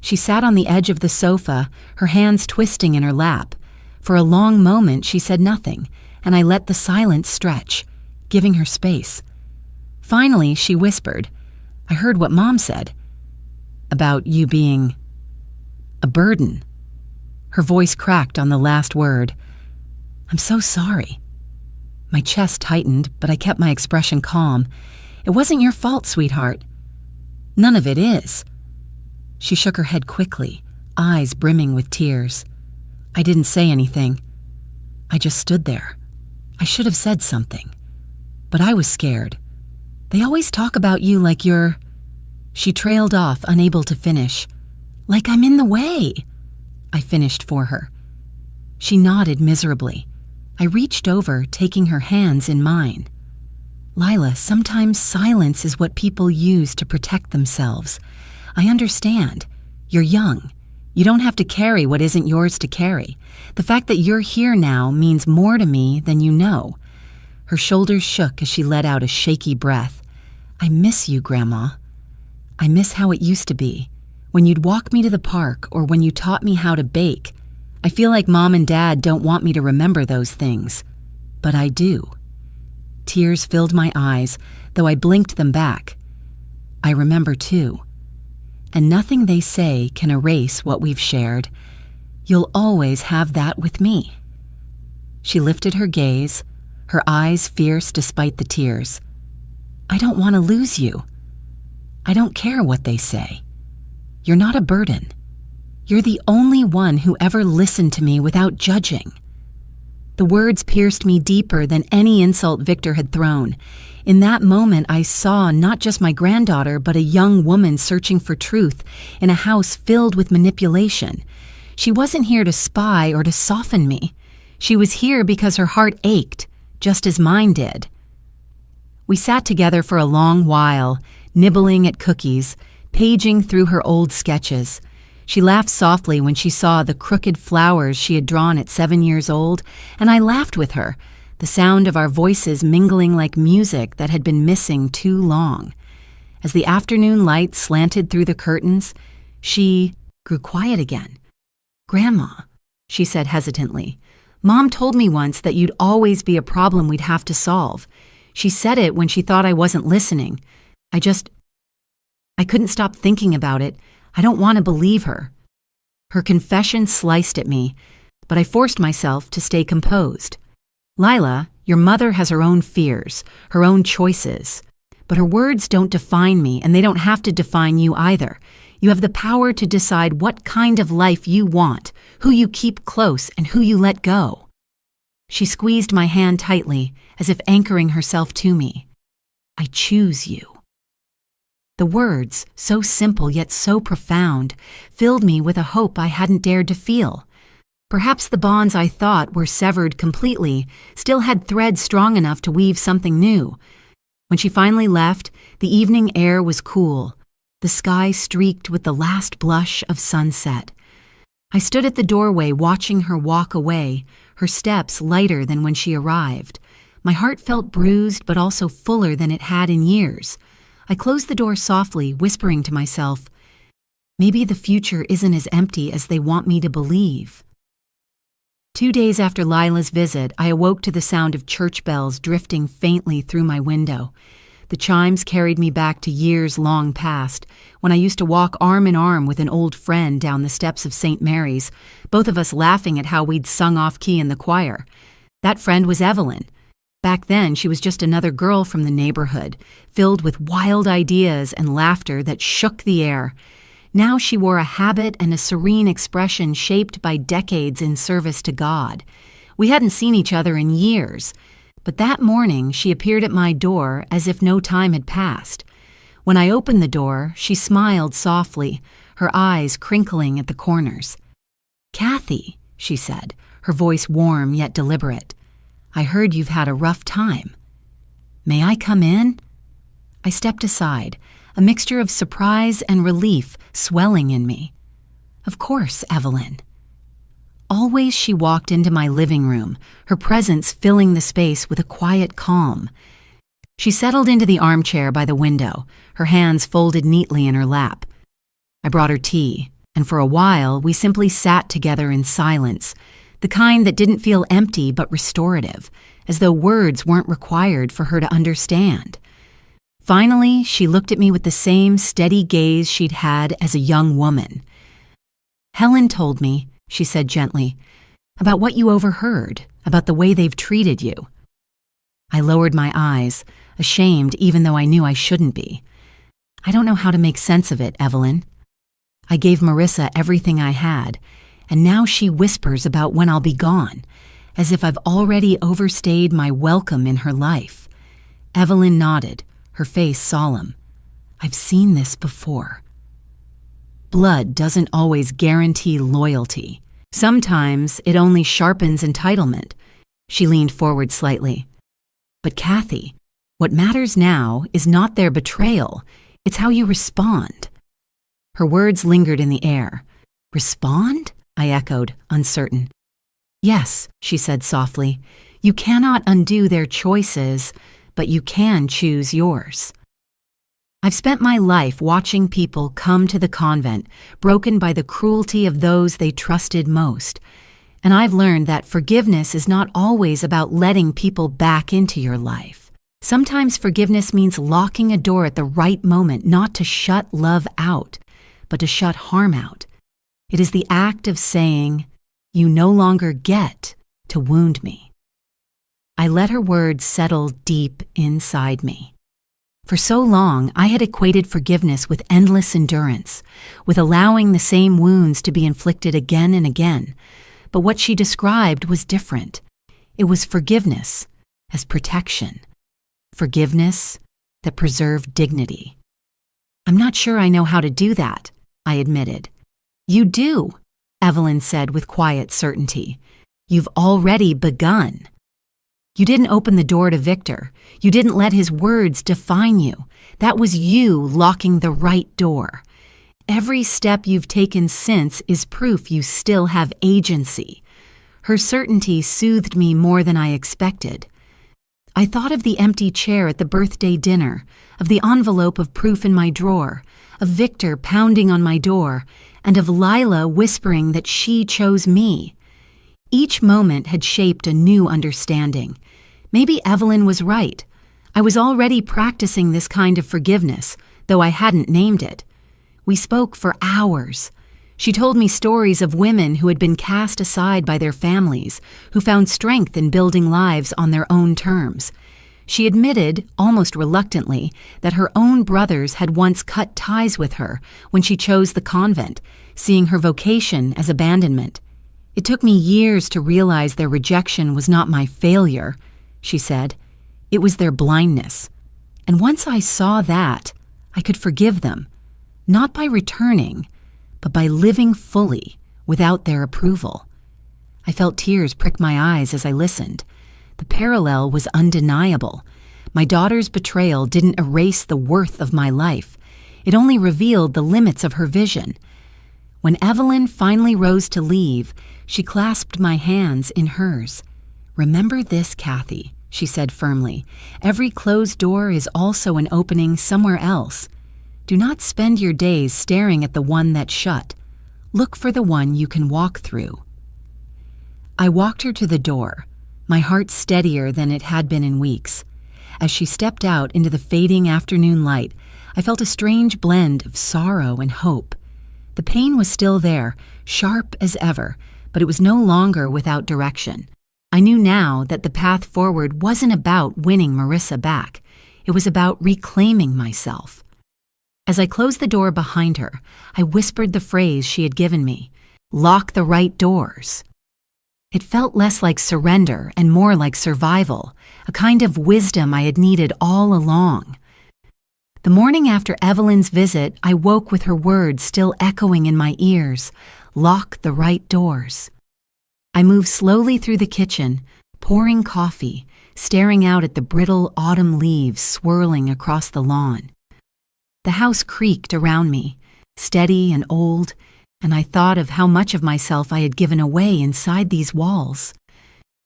She sat on the edge of the sofa, her hands twisting in her lap. For a long moment she said nothing, and I let the silence stretch, giving her space. Finally, she whispered, "I heard what Mom said. About you being a burden." Her voice cracked on the last word. "I'm so sorry." My chest tightened, but I kept my expression calm. "It wasn't your fault, sweetheart." "None of it is." She shook her head quickly, eyes brimming with tears. I didn't say anything. I just stood there. I should have said something. But I was scared. "They always talk about you like you're—" She trailed off, unable to finish. "Like I'm in the way." I finished for her. She nodded miserably. I reached over, taking her hands in mine. "Lila, sometimes silence is what people use to protect themselves. I understand. You're young. You don't have to carry what isn't yours to carry. The fact that you're here now means more to me than you know." Her shoulders shook as she let out a shaky breath. "I miss you, Grandma. I miss how it used to be, when you'd walk me to the park or when you taught me how to bake. I feel like Mom and Dad don't want me to remember those things, but I do." Tears filled my eyes, though I blinked them back. "I remember too. And nothing they say can erase what we've shared. You'll always have that with me." She lifted her gaze, her eyes fierce despite the tears. "I don't want to lose you. I don't care what they say. You're not a burden. You're the only one who ever listened to me without judging." The words pierced me deeper than any insult Victor had thrown. In that moment, I saw not just my granddaughter, but a young woman searching for truth in a house filled with manipulation. She wasn't here to spy or to soften me. She was here because her heart ached, just as mine did. We sat together for a long while, nibbling at cookies, paging through her old sketches. She laughed softly when she saw the crooked flowers she had drawn at 7 years old, and I laughed with her, the sound of our voices mingling like music that had been missing too long. As the afternoon light slanted through the curtains, she grew quiet again. "Grandma," she said hesitantly, "Mom told me once that you'd always be a problem we'd have to solve. She said it when she thought I wasn't listening. I couldn't stop thinking about it. I don't want to believe her." Her confession sliced at me, but I forced myself to stay composed. "Lila, your mother has her own fears, her own choices. But her words don't define me, and they don't have to define you either. You have the power to decide what kind of life you want, who you keep close, and who you let go." She squeezed my hand tightly, as if anchoring herself to me. "I choose you." The words, so simple yet so profound, filled me with a hope I hadn't dared to feel. Perhaps the bonds I thought were severed completely still had threads strong enough to weave something new. When she finally left, the evening air was cool, the sky streaked with the last blush of sunset. I stood at the doorway watching her walk away, her steps lighter than when she arrived. My heart felt bruised but also fuller than it had in years. I closed the door softly, whispering to myself, maybe the future isn't as empty as they want me to believe. 2 days after Lila's visit, I awoke to the sound of church bells drifting faintly through my window. The chimes carried me back to years long past, when I used to walk arm in arm with an old friend down the steps of St. Mary's, both of us laughing at how we'd sung off-key in the choir. That friend was Evelyn. Back then, she was just another girl from the neighborhood, filled with wild ideas and laughter that shook the air. Now she wore a habit and a serene expression shaped by decades in service to God. We hadn't seen each other in years, but that morning she appeared at my door as if no time had passed. When I opened the door, she smiled softly, her eyes crinkling at the corners. "Kathy," she said, her voice warm yet deliberate, "I heard you've had a rough time. May I come in?" I stepped aside, a mixture of surprise and relief swelling in me. "Of course, Evelyn." Always she walked into my living room, her presence filling the space with a quiet calm. She settled into the armchair by the window, her hands folded neatly in her lap. I brought her tea, and for a while we simply sat together in silence, the kind that didn't feel empty but restorative, as though words weren't required for her to understand. Finally, she looked at me with the same steady gaze she'd had as a young woman. "Helen told me," she said gently, "about what you overheard, about the way they've treated you." I lowered my eyes, ashamed even though I knew I shouldn't be. "I don't know how to make sense of it, Evelyn." I gave Marissa everything I had, and now she whispers about when I'll be gone, as if I've already overstayed my welcome in her life. Evelyn nodded, her face solemn. "I've seen this before." Blood doesn't always guarantee loyalty. Sometimes it only sharpens entitlement. She leaned forward slightly. "But Kathy, what matters now is not their betrayal, it's how you respond." Her words lingered in the air. "Respond?" I echoed, uncertain. "Yes," she said softly. "You cannot undo their choices, but you can choose yours." I've spent my life watching people come to the convent, broken by the cruelty of those they trusted most. And I've learned that forgiveness is not always about letting people back into your life. Sometimes forgiveness means locking a door at the right moment, not to shut love out, but to shut harm out. It is the act of saying, "You no longer get to wound me." I let her words settle deep inside me. For so long, I had equated forgiveness with endless endurance, with allowing the same wounds to be inflicted again and again. But what she described was different. It was forgiveness as protection. Forgiveness that preserved dignity. "I'm not sure I know how to do that," I admitted. "You do," Evelyn said with quiet certainty. "You've already begun. You didn't open the door to Victor. You didn't let his words define you. That was you locking the right door. Every step you've taken since is proof you still have agency." Her certainty soothed me more than I expected. I thought of the empty chair at the birthday dinner, of the envelope of proof in my drawer, of Victor pounding on my door, and of Lila whispering that she chose me. Each moment had shaped a new understanding. Maybe Evelyn was right. I was already practicing this kind of forgiveness, though I hadn't named it. We spoke for hours. She told me stories of women who had been cast aside by their families, who found strength in building lives on their own terms. She admitted, almost reluctantly, that her own brothers had once cut ties with her when she chose the convent, seeing her vocation as abandonment. "It took me years to realize their rejection was not my failure," she said. "It was their blindness. And once I saw that, I could forgive them, not by returning, but by living fully without their approval." I felt tears prick my eyes as I listened. The parallel was undeniable. My daughter's betrayal didn't erase the worth of my life. It only revealed the limits of her vision. When Evelyn finally rose to leave, she clasped my hands in hers. "Remember this, Kathy," she said firmly. "Every closed door is also an opening somewhere else. Do not spend your days staring at the one that's shut. Look for the one you can walk through." I walked her to the door, my heart steadier than it had been in weeks. As she stepped out into the fading afternoon light, I felt a strange blend of sorrow and hope. The pain was still there, sharp as ever, but it was no longer without direction. I knew now that the path forward wasn't about winning Marissa back. It was about reclaiming myself. As I closed the door behind her, I whispered the phrase she had given me, "Lock the right doors." It felt less like surrender and more like survival, a kind of wisdom I had needed all along. The morning after Evelyn's visit, I woke with her words still echoing in my ears, "Lock the right doors." I moved slowly through the kitchen, pouring coffee, staring out at the brittle autumn leaves swirling across the lawn. The house creaked around me, steady and old, and I thought of how much of myself I had given away inside these walls.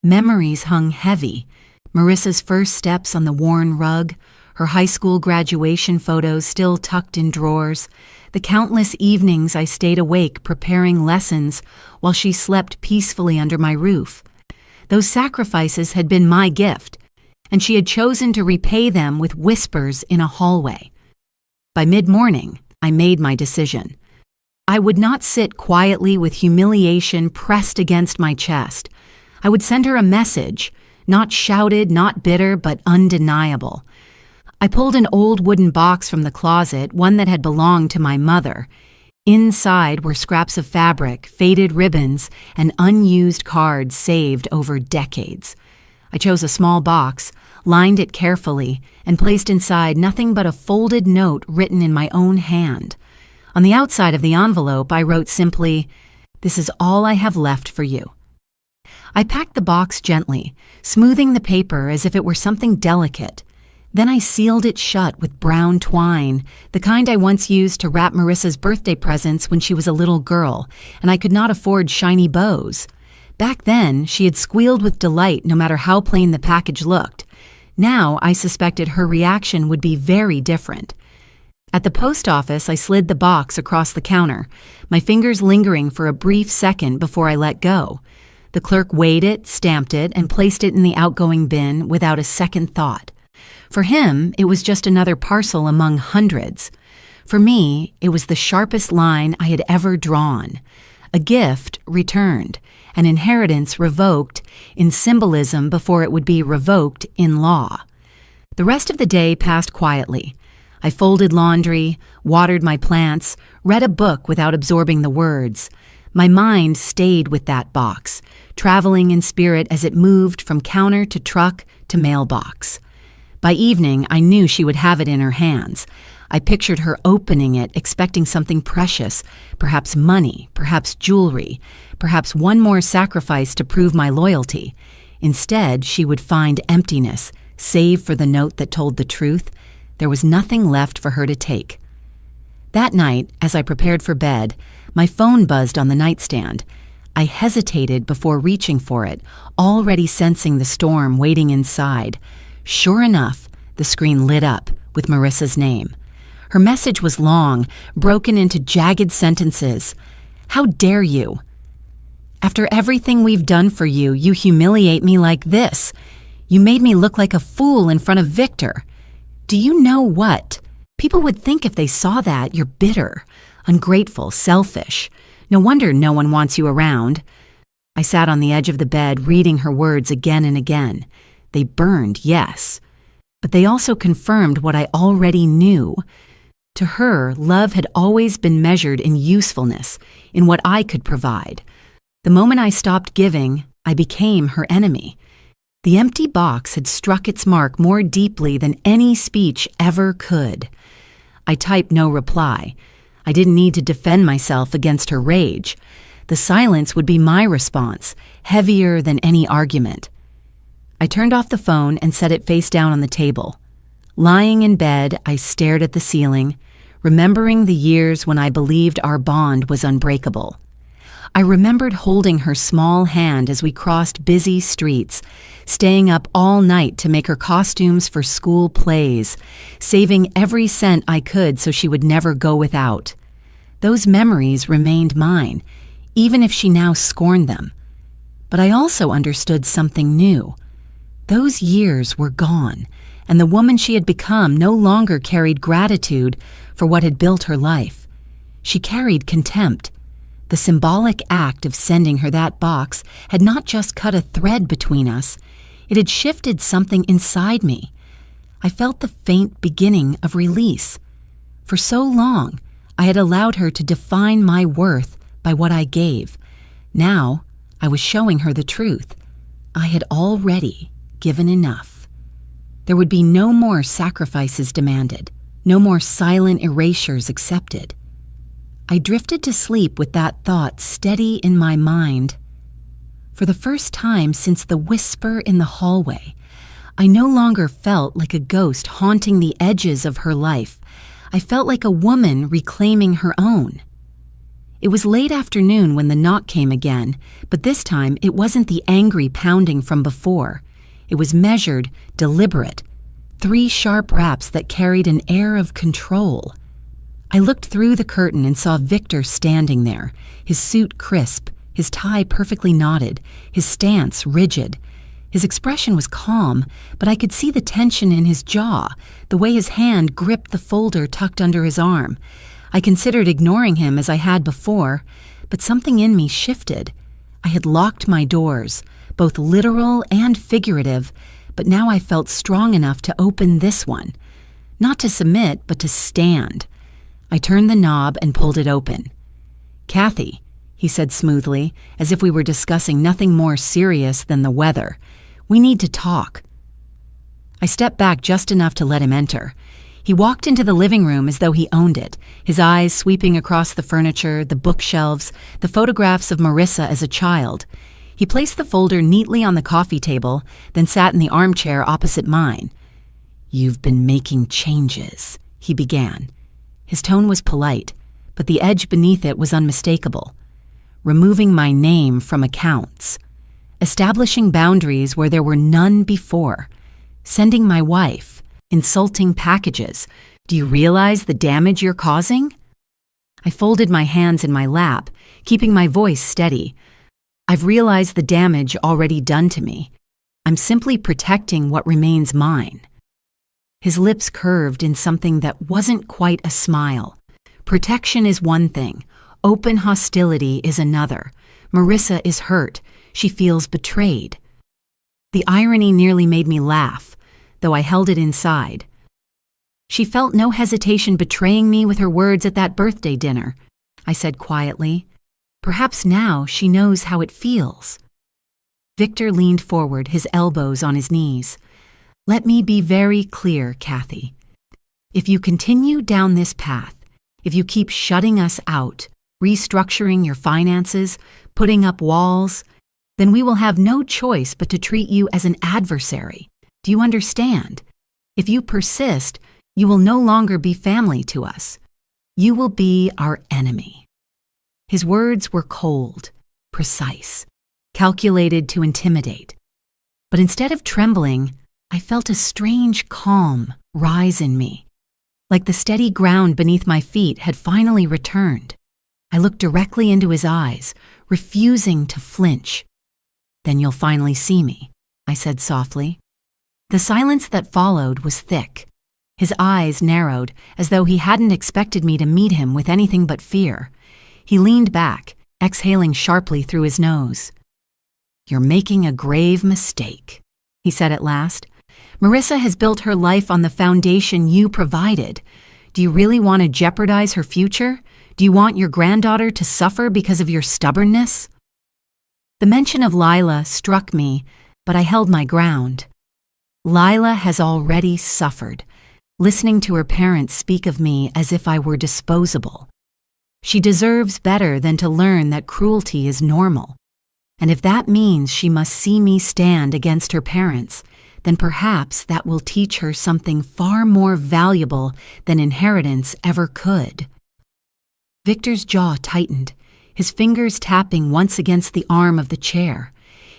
Memories hung heavy, Marissa's first steps on the worn rug, her high school graduation photos still tucked in drawers, the countless evenings I stayed awake preparing lessons while she slept peacefully under my roof. Those sacrifices had been my gift, and she had chosen to repay them with whispers in a hallway. By mid-morning, I made my decision. I would not sit quietly with humiliation pressed against my chest. I would send her a message, not shouted, not bitter, but undeniable. I pulled an old wooden box from the closet, one that had belonged to my mother. Inside were scraps of fabric, faded ribbons, and unused cards saved over decades. I chose a small box, lined it carefully, and placed inside nothing but a folded note written in my own hand. On the outside of the envelope, I wrote simply, "This is all I have left for you." I packed the box gently, smoothing the paper as if it were something delicate. Then I sealed it shut with brown twine, the kind I once used to wrap Marissa's birthday presents when she was a little girl, and I could not afford shiny bows. Back then, she had squealed with delight no matter how plain the package looked. Now, I suspected her reaction would be very different. At the post office, I slid the box across the counter, my fingers lingering for a brief second before I let go. The clerk weighed it, stamped it, and placed it in the outgoing bin without a second thought. For him, it was just another parcel among hundreds. For me, it was the sharpest line I had ever drawn. A gift returned, an inheritance revoked in symbolism before it would be revoked in law. The rest of the day passed quietly. I folded laundry, watered my plants, read a book without absorbing the words. My mind stayed with that box, traveling in spirit as it moved from counter to truck to mailbox. By evening, I knew she would have it in her hands. I pictured her opening it, expecting something precious, perhaps money, perhaps jewelry, perhaps one more sacrifice to prove my loyalty. Instead, she would find emptiness, save for the note that told the truth. There was nothing left for her to take. That night, as I prepared for bed, my phone buzzed on the nightstand. I hesitated before reaching for it, already sensing the storm waiting inside. Sure enough, the screen lit up with Marissa's name. Her message was long, broken into jagged sentences. "How dare you? After everything we've done for you, you humiliate me like this. You made me look like a fool in front of Victor. Do you know what? People would think if they saw that you're bitter, ungrateful, selfish. No wonder no one wants you around." I sat on the edge of the bed, reading her words again and again. They burned, yes, but they also confirmed what I already knew. To her, love had always been measured in usefulness, in what I could provide. The moment I stopped giving, I became her enemy. The empty box had struck its mark more deeply than any speech ever could. I typed no reply. I didn't need to defend myself against her rage. The silence would be my response, heavier than any argument. I turned off the phone and set it face down on the table. Lying in bed, I stared at the ceiling, remembering the years when I believed our bond was unbreakable. I remembered holding her small hand as we crossed busy streets, staying up all night to make her costumes for school plays, saving every cent I could so she would never go without. Those memories remained mine, even if she now scorned them. But I also understood something new. Those years were gone, and the woman she had become no longer carried gratitude for what had built her life. She carried contempt. The symbolic act of sending her that box had not just cut a thread between us, it had shifted something inside me. I felt the faint beginning of release. For so long, I had allowed her to define my worth by what I gave. Now, I was showing her the truth. I had already given enough. There would be no more sacrifices demanded, no more silent erasures accepted. I drifted to sleep with that thought steady in my mind. For the first time since the whisper in the hallway, I no longer felt like a ghost haunting the edges of her life. I felt like a woman reclaiming her own. It was late afternoon when the knock came again, but this time it wasn't the angry pounding from before. It was measured, deliberate. 3 sharp raps that carried an air of control. I looked through the curtain and saw Victor standing there, his suit crisp, his tie perfectly knotted, his stance rigid. His expression was calm, but I could see the tension in his jaw, the way his hand gripped the folder tucked under his arm. I considered ignoring him as I had before, but something in me shifted. I had locked my doors, both literal and figurative, but now I felt strong enough to open this one. Not to submit, but to stand. I turned the knob and pulled it open. "Kathy," he said smoothly, as if we were discussing nothing more serious than the weather, "we need to talk." I stepped back just enough to let him enter. He walked into the living room as though he owned it, his eyes sweeping across the furniture, the bookshelves, the photographs of Marissa as a child. He placed the folder neatly on the coffee table, then sat in the armchair opposite mine. "You've been making changes," he began. His tone was polite, but the edge beneath it was unmistakable. "Removing my name from accounts. Establishing boundaries where there were none before. Sending my wife. Insulting packages. Do you realize the damage you're causing?" I folded my hands in my lap, keeping my voice steady. "I've realized the damage already done to me. I'm simply protecting what remains mine." His lips curved in something that wasn't quite a smile. Protection is one thing. Open hostility is another. Marissa is hurt. She feels betrayed. The irony nearly made me laugh, though I held it inside. "She felt no hesitation betraying me with her words at that birthday dinner," I said quietly. "Perhaps now she knows how it feels." Victor leaned forward, his elbows on his knees. "Let me be very clear, Kathy. If you continue down this path, if you keep shutting us out, restructuring your finances, putting up walls, then we will have no choice but to treat you as an adversary. Do you understand? If you persist, you will no longer be family to us. You will be our enemy." His words were cold, precise, calculated to intimidate. But instead of trembling, I felt a strange calm rise in me, like the steady ground beneath my feet had finally returned. I looked directly into his eyes, refusing to flinch. "Then you'll finally see me," I said softly. The silence that followed was thick. His eyes narrowed, as though he hadn't expected me to meet him with anything but fear. He leaned back, exhaling sharply through his nose. "You're making a grave mistake," he said at last. "Marissa has built her life on the foundation you provided. Do you really want to jeopardize her future? Do you want your granddaughter to suffer because of your stubbornness?" The mention of Lila struck me, but I held my ground. Lila has already suffered, listening to her parents speak of me as if I were disposable. She deserves better than to learn that cruelty is normal. And if that means she must see me stand against her parents, then perhaps that will teach her something far more valuable than inheritance ever could. Victor's jaw tightened, his fingers tapping once against the arm of the chair.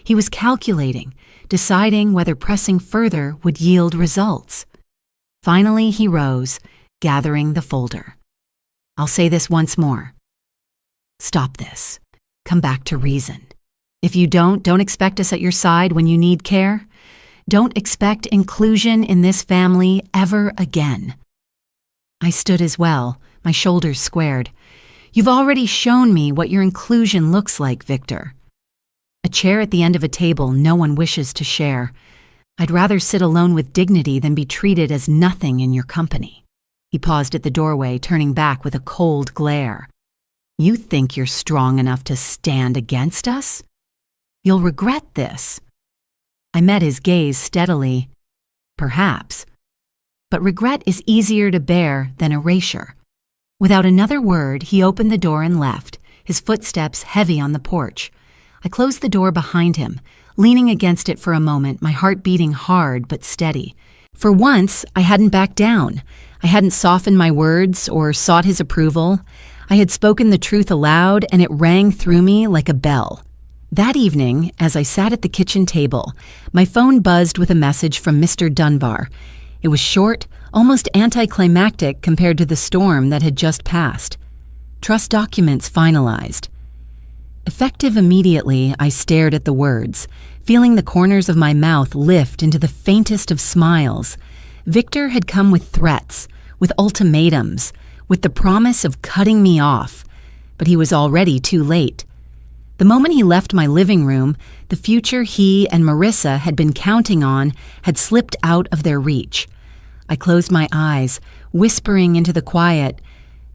He was calculating, deciding whether pressing further would yield results. Finally, he rose, gathering the folder. "I'll say this once more. Stop this. Come back to reason. If you don't expect us at your side when you need care. Don't expect inclusion in this family ever again." I stood as well, my shoulders squared. "You've already shown me what your inclusion looks like, Victor. A chair at the end of a table no one wishes to share. I'd rather sit alone with dignity than be treated as nothing in your company." He paused at the doorway, turning back with a cold glare. "You think you're strong enough to stand against us? You'll regret this." I met his gaze steadily. "Perhaps. But regret is easier to bear than erasure." Without another word, he opened the door and left, his footsteps heavy on the porch. I closed the door behind him, leaning against it for a moment, my heart beating hard but steady. For once, I hadn't backed down. I hadn't softened my words or sought his approval. I had spoken the truth aloud, and it rang through me like a bell. That evening, as I sat at the kitchen table, my phone buzzed with a message from Mr. Dunbar. It was short, almost anticlimactic compared to the storm that had just passed. Trust documents finalized. Effective immediately, I stared at the words, feeling the corners of my mouth lift into the faintest of smiles. Victor had come with threats, with ultimatums, with the promise of cutting me off, but he was already too late. The moment he left my living room, the future he and Marissa had been counting on had slipped out of their reach. I closed my eyes, whispering into the quiet,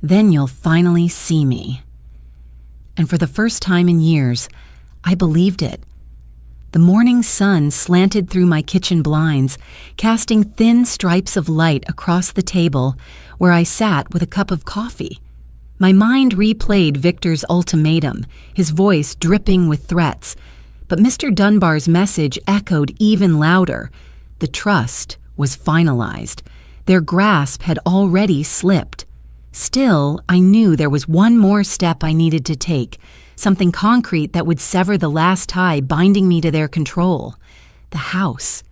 "Then you'll finally see me." And for the first time in years, I believed it. The morning sun slanted through my kitchen blinds, casting thin stripes of light across the table where I sat with a cup of coffee. My mind replayed Victor's ultimatum, his voice dripping with threats, but Mr. Dunbar's message echoed even louder. The trust was finalized. Their grasp had already slipped. Still, I knew there was one more step I needed to take, something concrete that would sever the last tie binding me to their control. The house.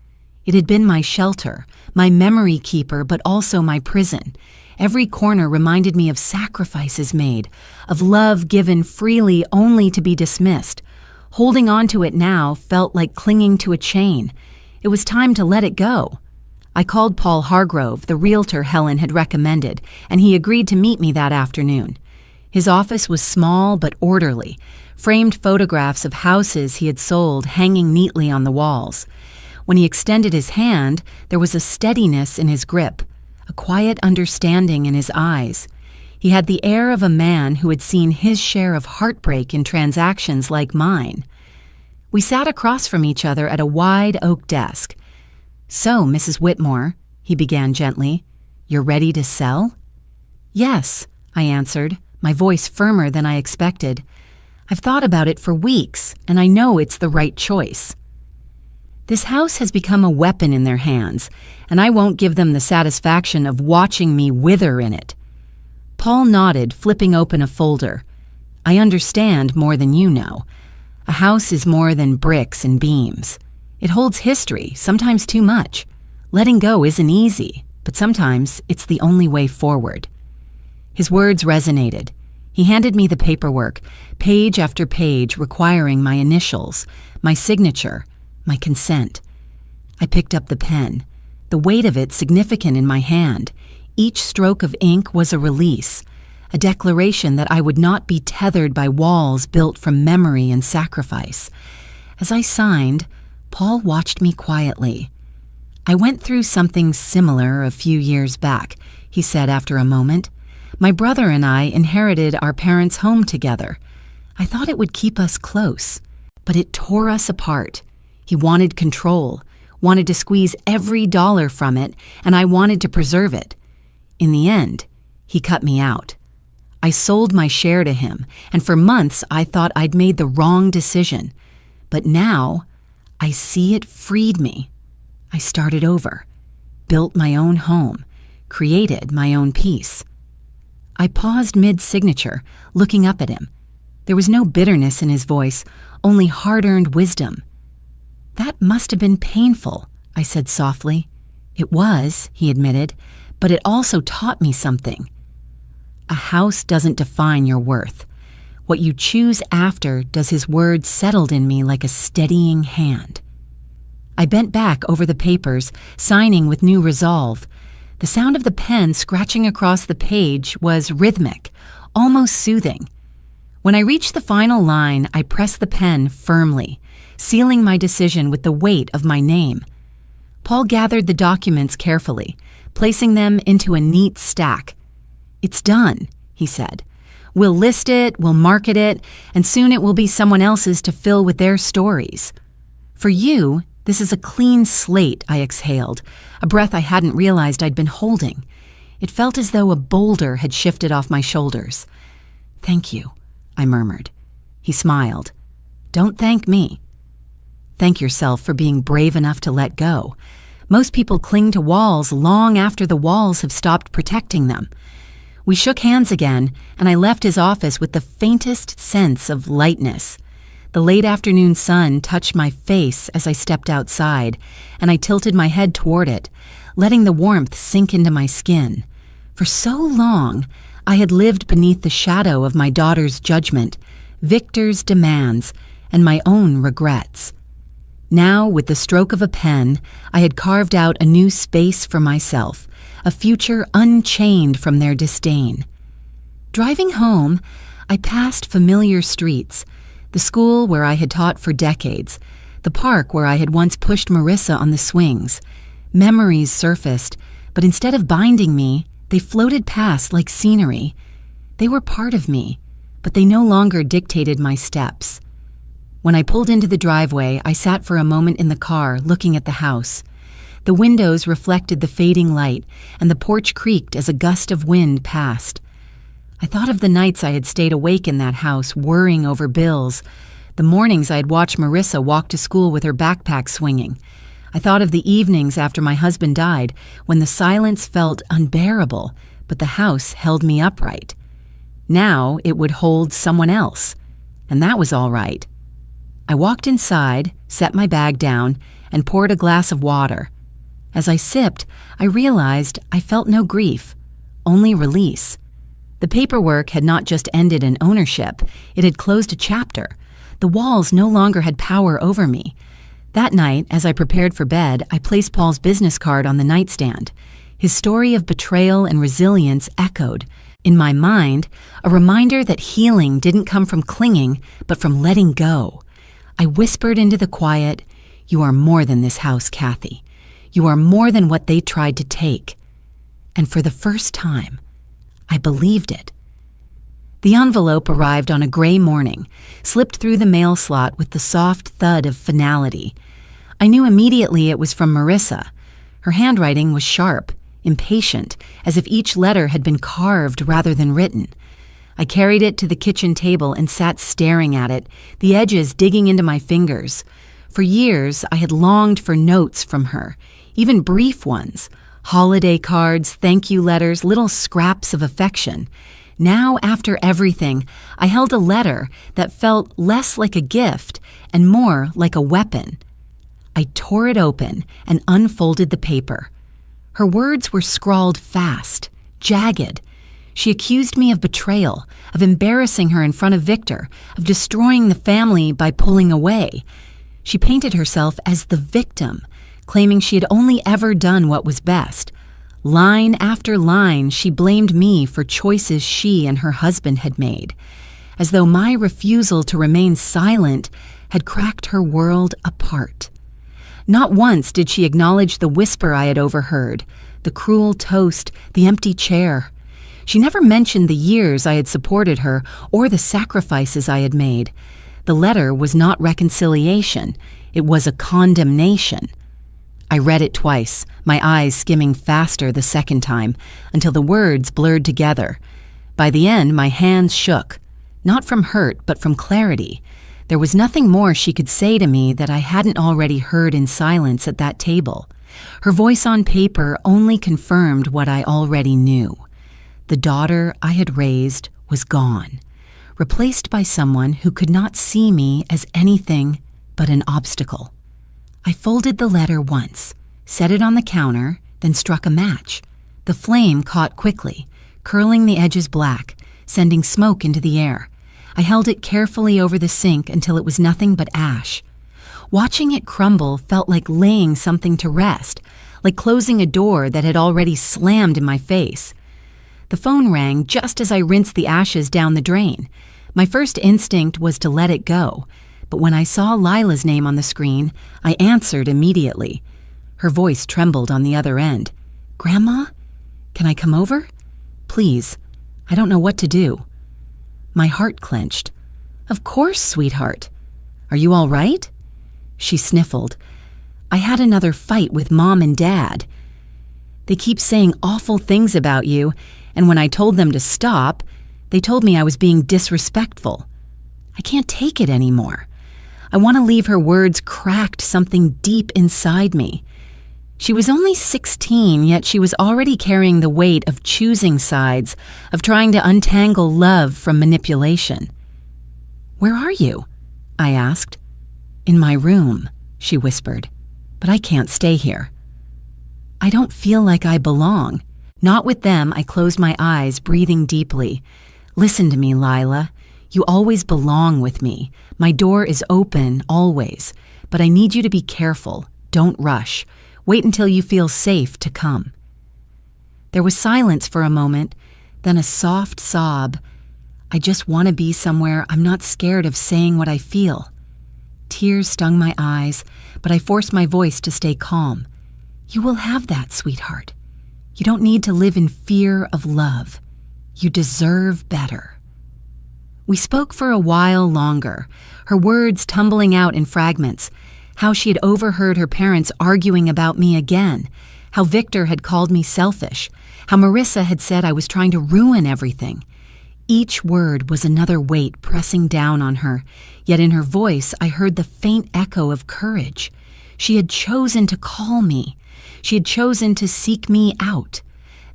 It had been my shelter, my memory keeper, but also my prison. Every corner reminded me of sacrifices made, of love given freely only to be dismissed. Holding on to it now felt like clinging to a chain. It was time to let it go. I called Paul Hargrove, the realtor Helen had recommended, and he agreed to meet me that afternoon. His office was small but orderly, framed photographs of houses he had sold hanging neatly on the walls. When he extended his hand, there was a steadiness in his grip, a quiet understanding in his eyes. He had the air of a man who had seen his share of heartbreak in transactions like mine. We sat across from each other at a wide oak desk. "So, Mrs. Whitmore," he began gently, "you're ready to sell?" "Yes," I answered, my voice firmer than I expected. "I've thought about it for weeks, and I know it's the right choice." This house has become a weapon in their hands, and I won't give them the satisfaction of watching me wither in it. Paul nodded, flipping open a folder. "I understand more than you know. A house is more than bricks and beams. It holds history, sometimes too much. Letting go isn't easy, but sometimes it's the only way forward." His words resonated. He handed me the paperwork, page after page requiring my initials, my signature, my consent. I picked up the pen, the weight of it significant in my hand. Each stroke of ink was a release, a declaration that I would not be tethered by walls built from memory and sacrifice. As I signed, Paul watched me quietly. "I went through something similar a few years back," he said after a moment. "My brother and I inherited our parents' home together. I thought it would keep us close, but it tore us apart. He wanted control, wanted to squeeze every dollar from it, and I wanted to preserve it. In the end, he cut me out. I sold my share to him, and for months I thought I'd made the wrong decision. But now, I see it freed me. I started over, built my own home, created my own peace." I paused mid-signature, looking up at him. There was no bitterness in his voice, only hard-earned wisdom. "That must have been painful," I said softly. "It was," he admitted, "but it also taught me something. A house doesn't define your worth. What you choose after does." His words settled in me like a steadying hand. I bent back over the papers, signing with new resolve. The sound of the pen scratching across the page was rhythmic, almost soothing. When I reached the final line, I pressed the pen firmly, sealing my decision with the weight of my name. Paul gathered the documents carefully, placing them into a neat stack. "It's done," he said. "We'll list it, we'll market it, and soon it will be someone else's to fill with their stories. For you, this is a clean slate," I exhaled, a breath I hadn't realized I'd been holding. It felt as though a boulder had shifted off my shoulders. "Thank you," I murmured. He smiled. "Don't thank me. Thank yourself for being brave enough to let go. Most people cling to walls long after the walls have stopped protecting them." We shook hands again, and I left his office with the faintest sense of lightness. The late afternoon sun touched my face as I stepped outside, and I tilted my head toward it, letting the warmth sink into my skin. For so long, I had lived beneath the shadow of my daughter's judgment, Victor's demands, and my own regrets. Now, with the stroke of a pen, I had carved out a new space for myself, a future unchained from their disdain. Driving home, I passed familiar streets, the school where I had taught for decades, the park where I had once pushed Marissa on the swings. Memories surfaced, but instead of binding me, they floated past like scenery. They were part of me, but they no longer dictated my steps. When I pulled into the driveway, I sat for a moment in the car, looking at the house. The windows reflected the fading light, and the porch creaked as a gust of wind passed. I thought of the nights I had stayed awake in that house, worrying over bills, the mornings I had watched Marissa walk to school with her backpack swinging. I thought of the evenings after my husband died, when the silence felt unbearable, but the house held me upright. Now it would hold someone else, and that was all right. I walked inside, set my bag down, and poured a glass of water. As I sipped, I realized I felt no grief, only release. The paperwork had not just ended in ownership, it had closed a chapter. The walls no longer had power over me. That night, as I prepared for bed, I placed Paul's business card on the nightstand. His story of betrayal and resilience echoed. In my mind, a reminder that healing didn't come from clinging, but from letting go. I whispered into the quiet, "You are more than this house, Kathy. You are more than what they tried to take." And for the first time, I believed it. The envelope arrived on a gray morning, slipped through the mail slot with the soft thud of finality. I knew immediately it was from Marissa. Her handwriting was sharp, impatient, as if each letter had been carved rather than written. I carried it to the kitchen table and sat staring at it, the edges digging into my fingers. For years, I had longed for notes from her, even brief ones, holiday cards, thank you letters, little scraps of affection. Now, after everything, I held a letter that felt less like a gift and more like a weapon. I tore it open and unfolded the paper. Her words were scrawled fast, jagged. She accused me of betrayal, of embarrassing her in front of Victor, of destroying the family by pulling away. She painted herself as the victim, claiming she had only ever done what was best. Line after line, she blamed me for choices she and her husband had made, as though my refusal to remain silent had cracked her world apart. Not once did she acknowledge the whisper I had overheard, the cruel toast, the empty chair. She never mentioned the years I had supported her or the sacrifices I had made. The letter was not reconciliation, it was a condemnation. I read it twice, my eyes skimming faster the second time, until the words blurred together. By the end, my hands shook, not from hurt, but from clarity. There was nothing more she could say to me that I hadn't already heard in silence at that table. Her voice on paper only confirmed what I already knew. The daughter I had raised was gone, replaced by someone who could not see me as anything but an obstacle. I folded the letter once, set it on the counter, then struck a match. The flame caught quickly, curling the edges black, sending smoke into the air. I held it carefully over the sink until it was nothing but ash. Watching it crumble felt like laying something to rest, like closing a door that had already slammed in my face. The phone rang just as I rinsed the ashes down the drain. My first instinct was to let it go, but when I saw Lila's name on the screen, I answered immediately. Her voice trembled on the other end. "Grandma? Can I come over? Please, I don't know what to do." My heart clenched. "Of course, sweetheart. Are you all right?" She sniffled. "I had another fight with Mom and Dad. They keep saying awful things about you, and when I told them to stop, they told me I was being disrespectful. I can't take it anymore. I want to leave." Her words cracked something deep inside me. She was only 16, yet she was already carrying the weight of choosing sides, of trying to untangle love from manipulation. "Where are you?" I asked. "In my room," she whispered, "but I can't stay here." I don't feel like I belong. Not with them. I closed my eyes, breathing deeply. Listen to me, Lila. You always belong with me. My door is open, always. But I need you to be careful. Don't rush. Wait until you feel safe to come. There was silence for a moment, then a soft sob. I just want to be somewhere I'm not scared of saying what I feel. Tears stung my eyes, but I forced my voice to stay calm. You will have that, sweetheart. You don't need to live in fear of love. You deserve better. We spoke for a while longer, her words tumbling out in fragments, how she had overheard her parents arguing about me again, how Victor had called me selfish, how Marissa had said I was trying to ruin everything. Each word was another weight pressing down on her, yet in her voice I heard the faint echo of courage. She had chosen to call me. She had chosen to seek me out.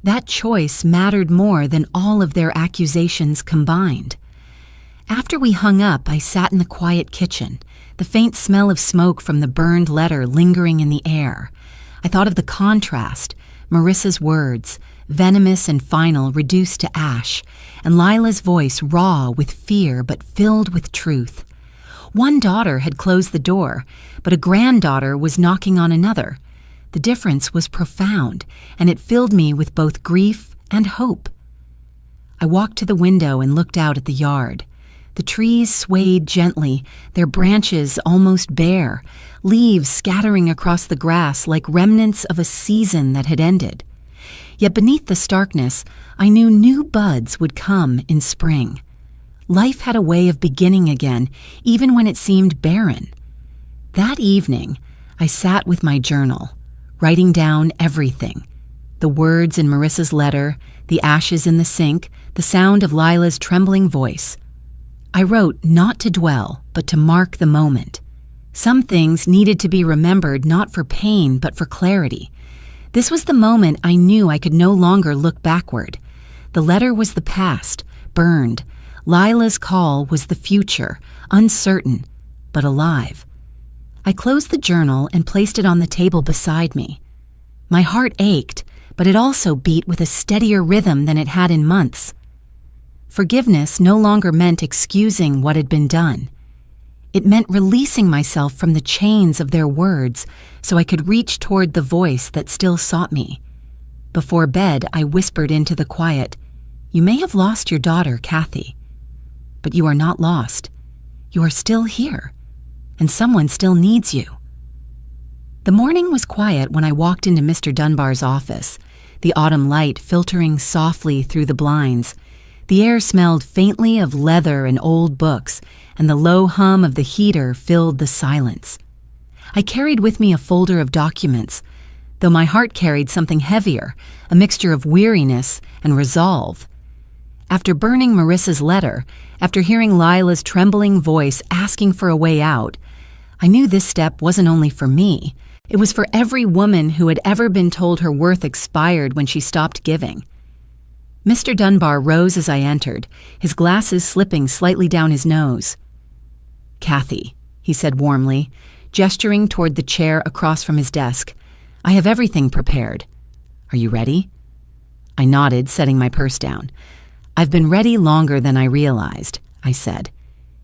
That choice mattered more than all of their accusations combined. After we hung up, I sat in the quiet kitchen, the faint smell of smoke from the burned letter lingering in the air. I thought of the contrast, Marissa's words, venomous and final, reduced to ash, and Lila's voice raw with fear but filled with truth. One daughter had closed the door, but a granddaughter was knocking on another. The difference was profound, and it filled me with both grief and hope. I walked to the window and looked out at the yard. The trees swayed gently, their branches almost bare, leaves scattering across the grass like remnants of a season that had ended. Yet beneath the starkness, I knew new buds would come in spring. Life had a way of beginning again, even when it seemed barren. That evening, I sat with my journal, writing down everything. The words in Marissa's letter, the ashes in the sink, the sound of Lila's trembling voice. I wrote not to dwell, but to mark the moment. Some things needed to be remembered not for pain, but for clarity. This was the moment I knew I could no longer look backward. The letter was the past, burned. Lila's call was the future, uncertain, but alive. I closed the journal and placed it on the table beside me. My heart ached, but it also beat with a steadier rhythm than it had in months. Forgiveness no longer meant excusing what had been done. It meant releasing myself from the chains of their words so I could reach toward the voice that still sought me. Before bed, I whispered into the quiet, "You may have lost your daughter, Kathy, but you are not lost. You are still here, and someone still needs you." The morning was quiet when I walked into Mr. Dunbar's office, the autumn light filtering softly through the blinds. The air smelled faintly of leather and old books, and the low hum of the heater filled the silence. I carried with me a folder of documents, though my heart carried something heavier, a mixture of weariness and resolve. After burning Marissa's letter, after hearing Lila's trembling voice asking for a way out, I knew this step wasn't only for me. It was for every woman who had ever been told her worth expired when she stopped giving. Mr. Dunbar rose as I entered, his glasses slipping slightly down his nose. "Kathy," he said warmly, gesturing toward the chair across from his desk, "I have everything prepared. Are you ready?" I nodded, setting my purse down. "I've been ready longer than I realized," I said.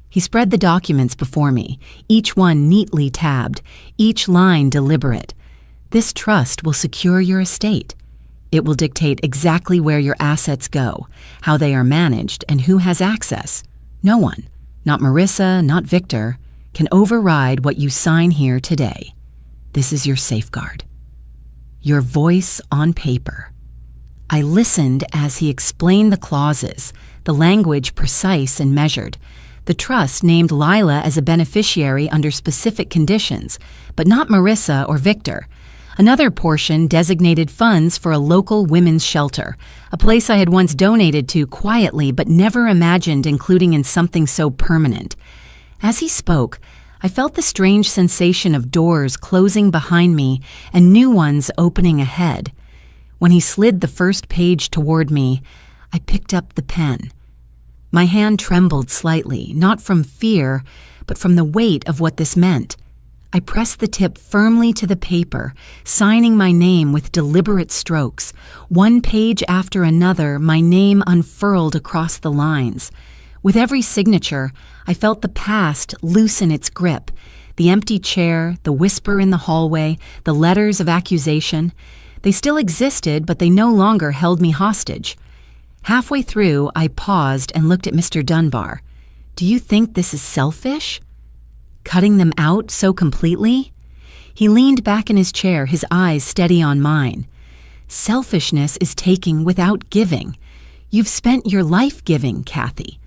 He spread the documents before me, each one neatly tabbed, each line deliberate. "This trust will secure your estate. It will dictate exactly where your assets go, how they are managed, and who has access. No one, not Marissa, not Victor, can override what you sign here today. This is your safeguard. Your voice on paper." I listened as he explained the clauses, the language precise and measured. The trust named Lila as a beneficiary under specific conditions, but not Marissa or Victor. Another portion designated funds for a local women's shelter, a place I had once donated to quietly but never imagined including in something so permanent. As he spoke, I felt the strange sensation of doors closing behind me and new ones opening ahead. When he slid the first page toward me, I picked up the pen. My hand trembled slightly, not from fear, but from the weight of what this meant. I pressed the tip firmly to the paper, signing my name with deliberate strokes. One page after another, my name unfurled across the lines. With every signature, I felt the past loosen its grip. The empty chair, the whisper in the hallway, the letters of accusation. They still existed, but they no longer held me hostage. Halfway through, I paused and looked at Mr. Dunbar. "Do you think this is selfish? Cutting them out so completely?" He leaned back in his chair, his eyes steady on mine. "Selfishness is taking without giving. You've spent your life giving, Kathy.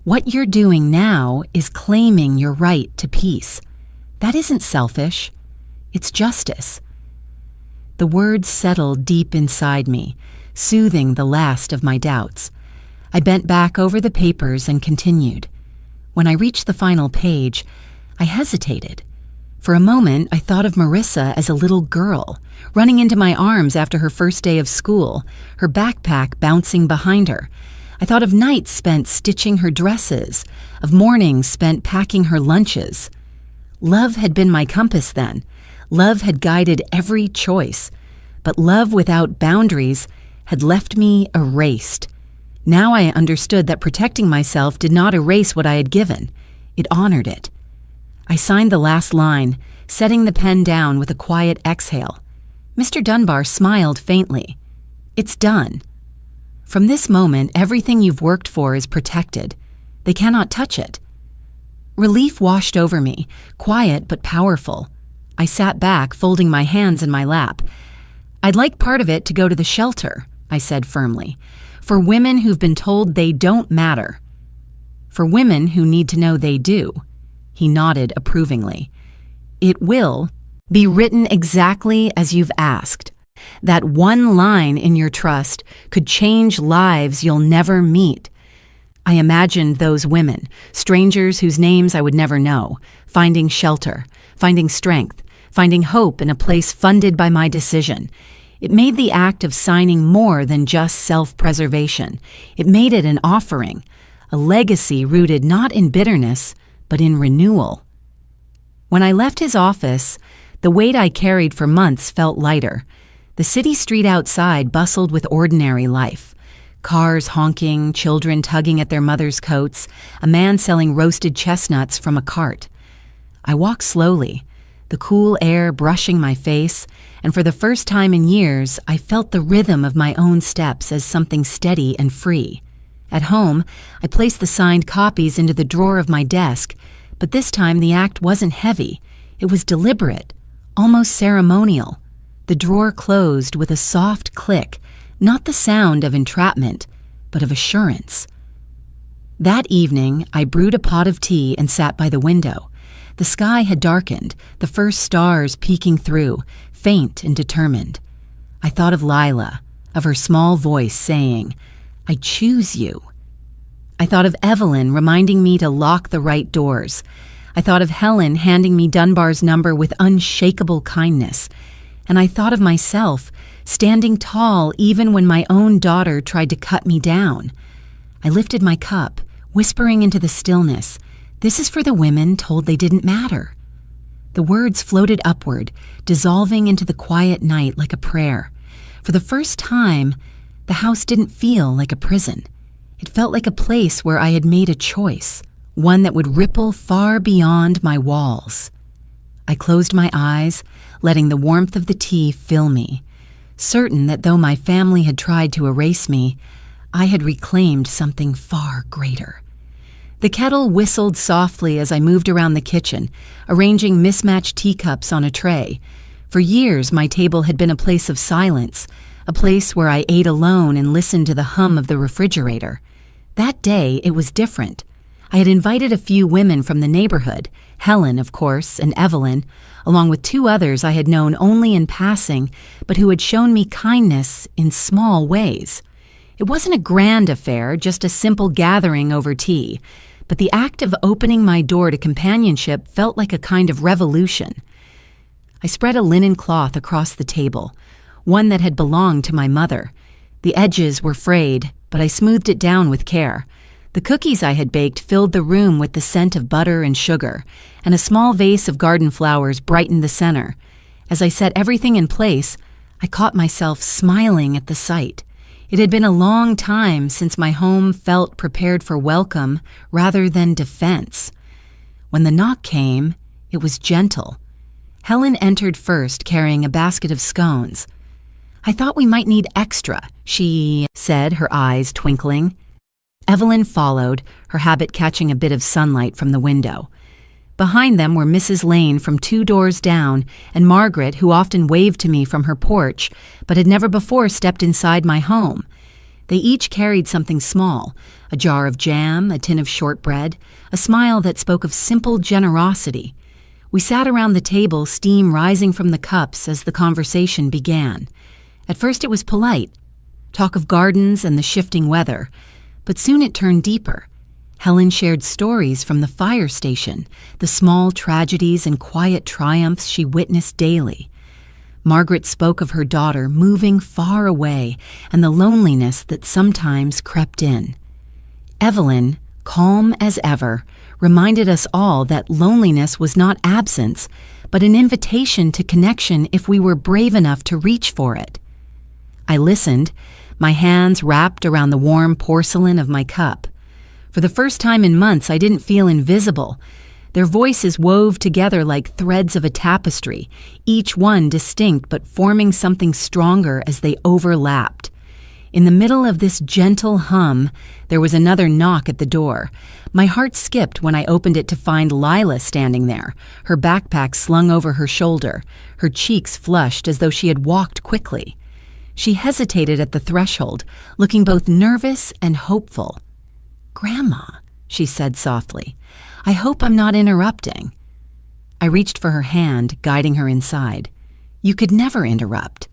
What you're doing now is claiming your right to peace. That isn't selfish. It's justice." The words settled deep inside me, soothing the last of my doubts. I bent back over the papers and continued. When I reached the final page, I hesitated. For a moment, I thought of Marissa as a little girl, running into my arms after her first day of school, her backpack bouncing behind her. I thought of nights spent stitching her dresses, of mornings spent packing her lunches. Love had been my compass then. Love had guided every choice. But love without boundaries had left me erased. Now I understood that protecting myself did not erase what I had given. It honored it. I signed the last line, setting the pen down with a quiet exhale. Mr. Dunbar smiled faintly. "It's done. From this moment, everything you've worked for is protected. They cannot touch it." Relief washed over me, quiet but powerful. I sat back, folding my hands in my lap. "I'd like part of it to go to the shelter," I said firmly, "for women who've been told they don't matter. For women who need to know they do." He nodded approvingly. "It will be written exactly as you've asked. That one line in your trust could change lives you'll never meet." I imagined those women, strangers whose names I would never know, finding shelter, finding strength, finding hope in a place funded by my decision. It made the act of signing more than just self-preservation. It made it an offering, a legacy rooted not in bitterness, but in renewal. When I left his office, the weight I carried for months felt lighter. The city street outside bustled with ordinary life. Cars honking, children tugging at their mothers' coats, a man selling roasted chestnuts from a cart. I walked slowly, the cool air brushing my face, and for the first time in years, I felt the rhythm of my own steps as something steady and free. At home, I placed the signed copies into the drawer of my desk, but this time the act wasn't heavy. It was deliberate, almost ceremonial. The drawer closed with a soft click, not the sound of entrapment, but of assurance. That evening, I brewed a pot of tea and sat by the window. The sky had darkened, the first stars peeking through, faint and determined. I thought of Lila, of her small voice saying, "I choose you." I thought of Evelyn reminding me to lock the right doors. I thought of Helen handing me Dunbar's number with unshakable kindness. And I thought of myself, standing tall even when my own daughter tried to cut me down. I lifted my cup, whispering into the stillness, "This is for the women told they didn't matter." The words floated upward, dissolving into the quiet night like a prayer. For the first time, the house didn't feel like a prison. It felt like a place where I had made a choice, one that would ripple far beyond my walls. I closed my eyes, letting the warmth of the tea fill me, certain that though my family had tried to erase me, I had reclaimed something far greater. The kettle whistled softly as I moved around the kitchen, arranging mismatched teacups on a tray. For years, my table had been a place of silence, a place where I ate alone and listened to the hum of the refrigerator. That day, it was different. I had invited a few women from the neighborhood, Helen, of course, and Evelyn, along with two others I had known only in passing, but who had shown me kindness in small ways. It wasn't a grand affair, just a simple gathering over tea, but the act of opening my door to companionship felt like a kind of revolution. I spread a linen cloth across the table, one that had belonged to my mother. The edges were frayed, but I smoothed it down with care. The cookies I had baked filled the room with the scent of butter and sugar, and a small vase of garden flowers brightened the center. As I set everything in place, I caught myself smiling at the sight. It had been a long time since my home felt prepared for welcome rather than defense. When the knock came, it was gentle. Helen entered first, carrying a basket of scones. "I thought we might need extra," she said, her eyes twinkling. Evelyn followed, her habit catching a bit of sunlight from the window. Behind them were Mrs. Lane from 2 doors down and Margaret, who often waved to me from her porch, but had never before stepped inside my home. They each carried something small, a jar of jam, a tin of shortbread, a smile that spoke of simple generosity. We sat around the table, steam rising from the cups as the conversation began. At first it was polite, talk of gardens and the shifting weather, but soon it turned deeper. Helen shared stories from the fire station, the small tragedies and quiet triumphs she witnessed daily. Margaret spoke of her daughter moving far away and the loneliness that sometimes crept in. Evelyn, calm as ever, reminded us all that loneliness was not absence, but an invitation to connection if we were brave enough to reach for it. I listened, my hands wrapped around the warm porcelain of my cup. For the first time in months, I didn't feel invisible. Their voices wove together like threads of a tapestry, each one distinct but forming something stronger as they overlapped. In the middle of this gentle hum, there was another knock at the door. My heart skipped when I opened it to find Lila standing there, her backpack slung over her shoulder, her cheeks flushed as though she had walked quickly. She hesitated at the threshold, looking both nervous and hopeful. "Grandma," she said softly, "I hope I'm not interrupting." I reached for her hand, guiding her inside. "You could never interrupt."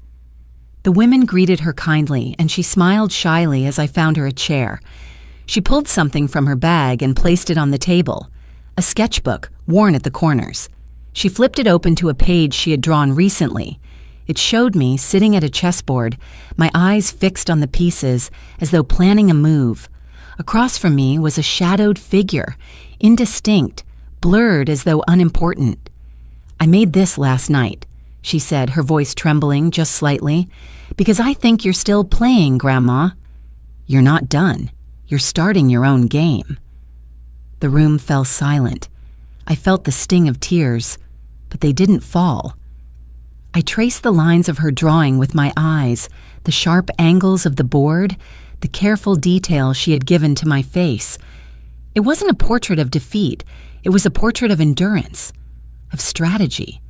The women greeted her kindly, and she smiled shyly as I found her a chair. She pulled something from her bag and placed it on the table, a sketchbook worn at the corners. She flipped it open to a page she had drawn recently. It showed me, sitting at a chessboard, my eyes fixed on the pieces as though planning a move. Across from me was a shadowed figure, indistinct, blurred as though unimportant. "I made this last night," she said, her voice trembling just slightly, "because I think you're still playing, Grandma. You're not done. You're starting your own game." The room fell silent. I felt the sting of tears, but they didn't fall. I traced the lines of her drawing with my eyes, the sharp angles of the board, the careful detail she had given to my face. It wasn't a portrait of defeat. It was a portrait of endurance, of strategy,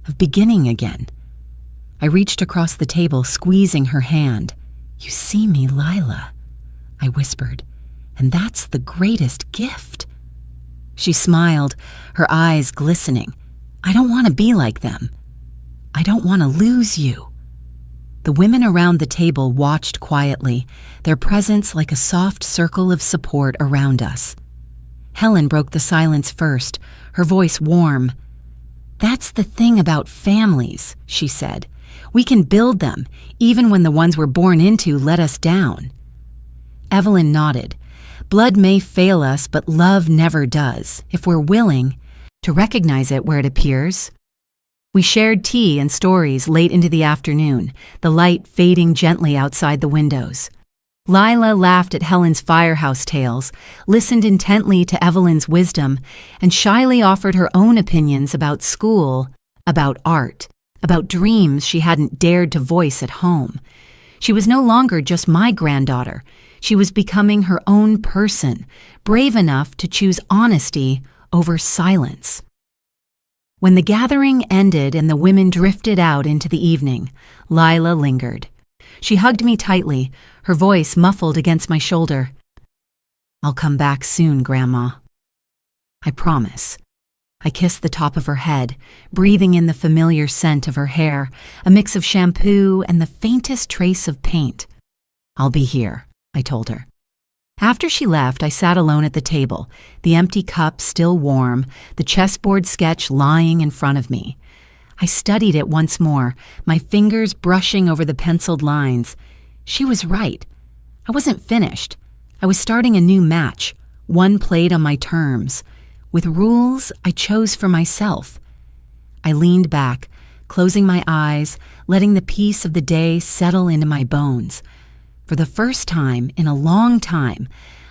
of beginning again. I reached across the table, squeezing her hand. "You see me, Lila," I whispered, "and that's the greatest gift." She smiled, her eyes glistening. "I don't want to be like them. I don't want to lose you." The women around the table watched quietly, their presence like a soft circle of support around us. Helen broke the silence first, her voice warm. "That's the thing about families," she said. "We can build them, even when the ones we're born into let us down." Evelyn nodded. "Blood may fail us, but love never does, if we're willing to recognize it where it appears." We shared tea and stories late into the afternoon, the light fading gently outside the windows. Lila laughed at Helen's firehouse tales, listened intently to Evelyn's wisdom, and shyly offered her own opinions about school, about art, about dreams she hadn't dared to voice at home. She was no longer just my granddaughter. She was becoming her own person, brave enough to choose honesty over silence. When the gathering ended and the women drifted out into the evening, Lila lingered. She hugged me tightly, her voice muffled against my shoulder. "I'll come back soon, Grandma." "I promise." I kissed the top of her head, breathing in the familiar scent of her hair, a mix of shampoo and the faintest trace of paint. "I'll be here," I told her. After she left, I sat alone at the table, the empty cup still warm, the chessboard sketch lying in front of me. I studied it once more, my fingers brushing over the penciled lines. She was right. I wasn't finished. I was starting a new match, one played on my terms, with rules I chose for myself. I leaned back, closing my eyes, letting the peace of the day settle into my bones. For the first time in a long time,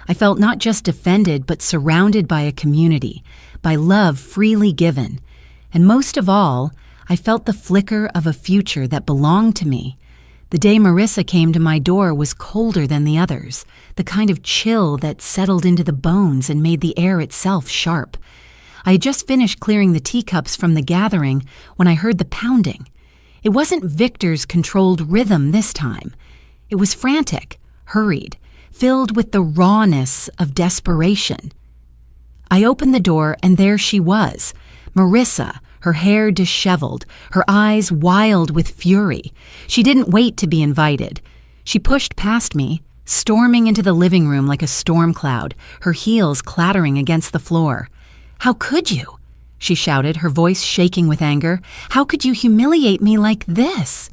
I felt not just defended but surrounded by a community, by love freely given. And most of all, I felt the flicker of a future that belonged to me. The day Marissa came to my door was colder than the others, the kind of chill that settled into the bones and made the air itself sharp. I had just finished clearing the teacups from the gathering when I heard the pounding. It wasn't Victor's controlled rhythm this time. It was frantic, hurried, filled with the rawness of desperation. I opened the door, and there she was, Marissa, her hair disheveled, her eyes wild with fury. She didn't wait to be invited. She pushed past me, storming into the living room like a storm cloud, her heels clattering against the floor. "How could you?" she shouted, her voice shaking with anger. "How could you humiliate me like this?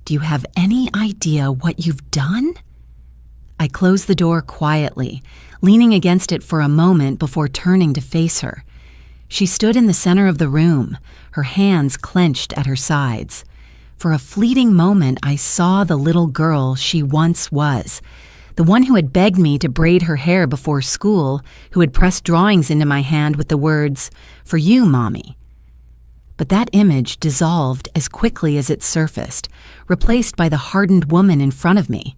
Do you have any idea what you've done?" I closed the door quietly, leaning against it for a moment before turning to face her. She stood in the center of the room, her hands clenched at her sides. For a fleeting moment, I saw the little girl she once was, the one who had begged me to braid her hair before school, who had pressed drawings into my hand with the words, "For you, Mommy." But that image dissolved as quickly as it surfaced, replaced by the hardened woman in front of me.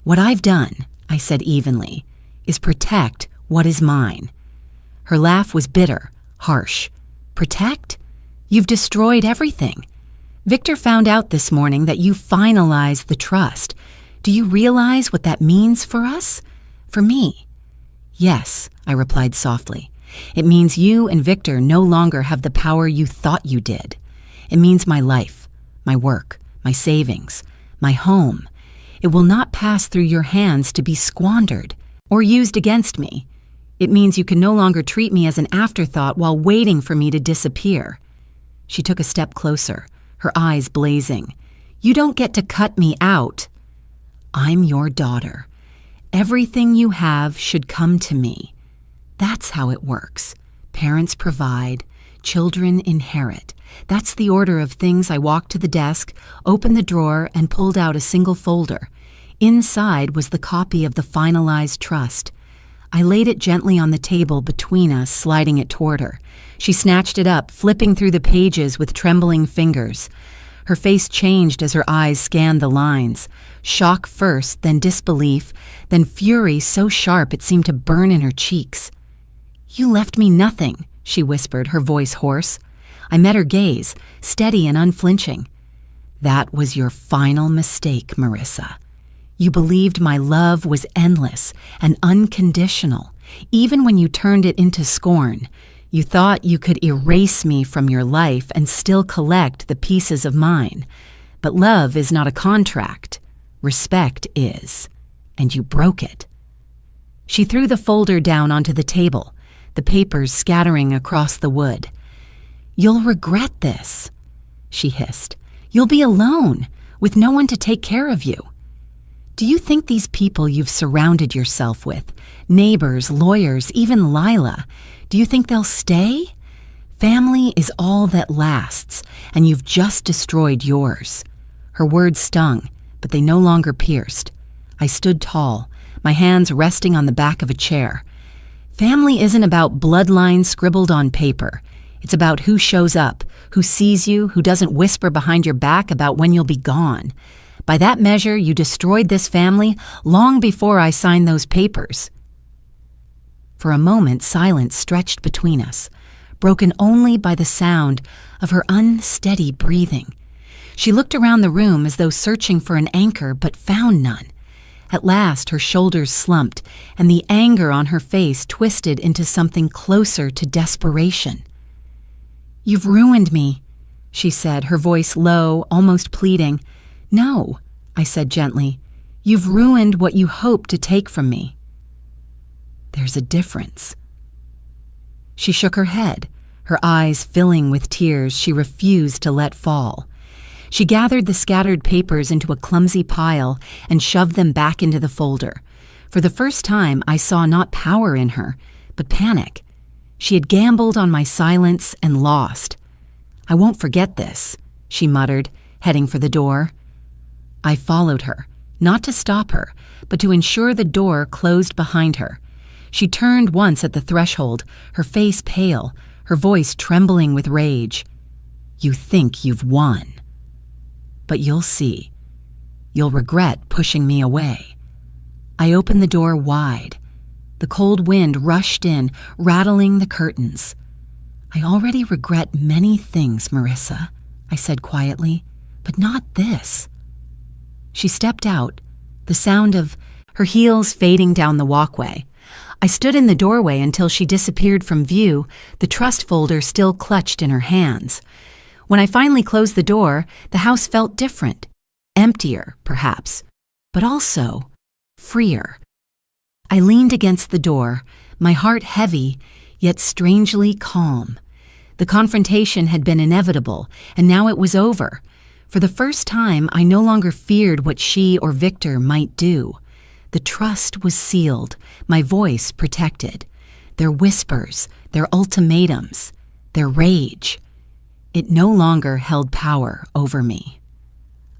"What I've done," I said evenly, "is protect what is mine." Her laugh was bitter, harsh. "Protect? You've destroyed everything. Victor found out this morning that you finalized the trust. Do you realize what that means for us? For me?" "Yes," I replied softly. "It means you and Victor no longer have the power you thought you did. It means my life, my work, my savings, my home. It will not pass through your hands to be squandered or used against me. It means you can no longer treat me as an afterthought while waiting for me to disappear." She took a step closer, her eyes blazing. "You don't get to cut me out. I'm your daughter. Everything you have should come to me. That's how it works. Parents provide, children inherit. That's the order of things." I walked to the desk, opened the drawer, and pulled out a single folder. Inside was the copy of the finalized trust. I laid it gently on the table between us, sliding it toward her. She snatched it up, flipping through the pages with trembling fingers. Her face changed as her eyes scanned the lines. Shock first, then disbelief, then fury so sharp it seemed to burn in her cheeks. "You left me nothing," she whispered, her voice hoarse. I met her gaze, steady and unflinching. "That was your final mistake, Marissa. You believed my love was endless and unconditional, even when you turned it into scorn. You thought you could erase me from your life and still collect the pieces of mine. But love is not a contract. Respect is. And you broke it." She threw the folder down onto the table, the papers scattering across the wood. "You'll regret this," she hissed. "You'll be alone, with no one to take care of you. Do you think these people you've surrounded yourself with, neighbors, lawyers, even Lila, do you think they'll stay? Family is all that lasts, and you've just destroyed yours." Her words stung, but they no longer pierced. I stood tall, my hands resting on the back of a chair. Family isn't about bloodlines scribbled on paper. It's about who shows up, who sees you, who doesn't whisper behind your back about when you'll be gone. By that measure, you destroyed this family long before I signed those papers. For a moment, silence stretched between us, broken only by the sound of her unsteady breathing. She looked around the room as though searching for an anchor, but found none. At last, her shoulders slumped, and the anger on her face twisted into something closer to desperation. "You've ruined me," she said, her voice low, almost pleading. "No," I said gently. "You've ruined what you hoped to take from me." "There's a difference." She shook her head, her eyes filling with tears she refused to let fall. She gathered the scattered papers into a clumsy pile and shoved them back into the folder. For the first time, I saw not power in her, but panic. She had gambled on my silence and lost. "I won't forget this," she muttered, heading for the door. I followed her, not to stop her, but to ensure the door closed behind her. She turned once at the threshold, her face pale, her voice trembling with rage. "You think you've won. But you'll see. You'll regret pushing me away." I opened the door wide. The cold wind rushed in, rattling the curtains. "I already regret many things, Marissa," I said quietly, "but not this." She stepped out, the sound of her heels fading down the walkway. I stood in the doorway until she disappeared from view, the trust folder still clutched in her hands. When I finally closed the door, the house felt different. Emptier, perhaps, but also freer. I leaned against the door, my heart heavy, yet strangely calm. The confrontation had been inevitable, and now it was over. For the first time, I no longer feared what she or Victor might do. The trust was sealed, my voice protected. Their whispers, their ultimatums, their rage. It no longer held power over me.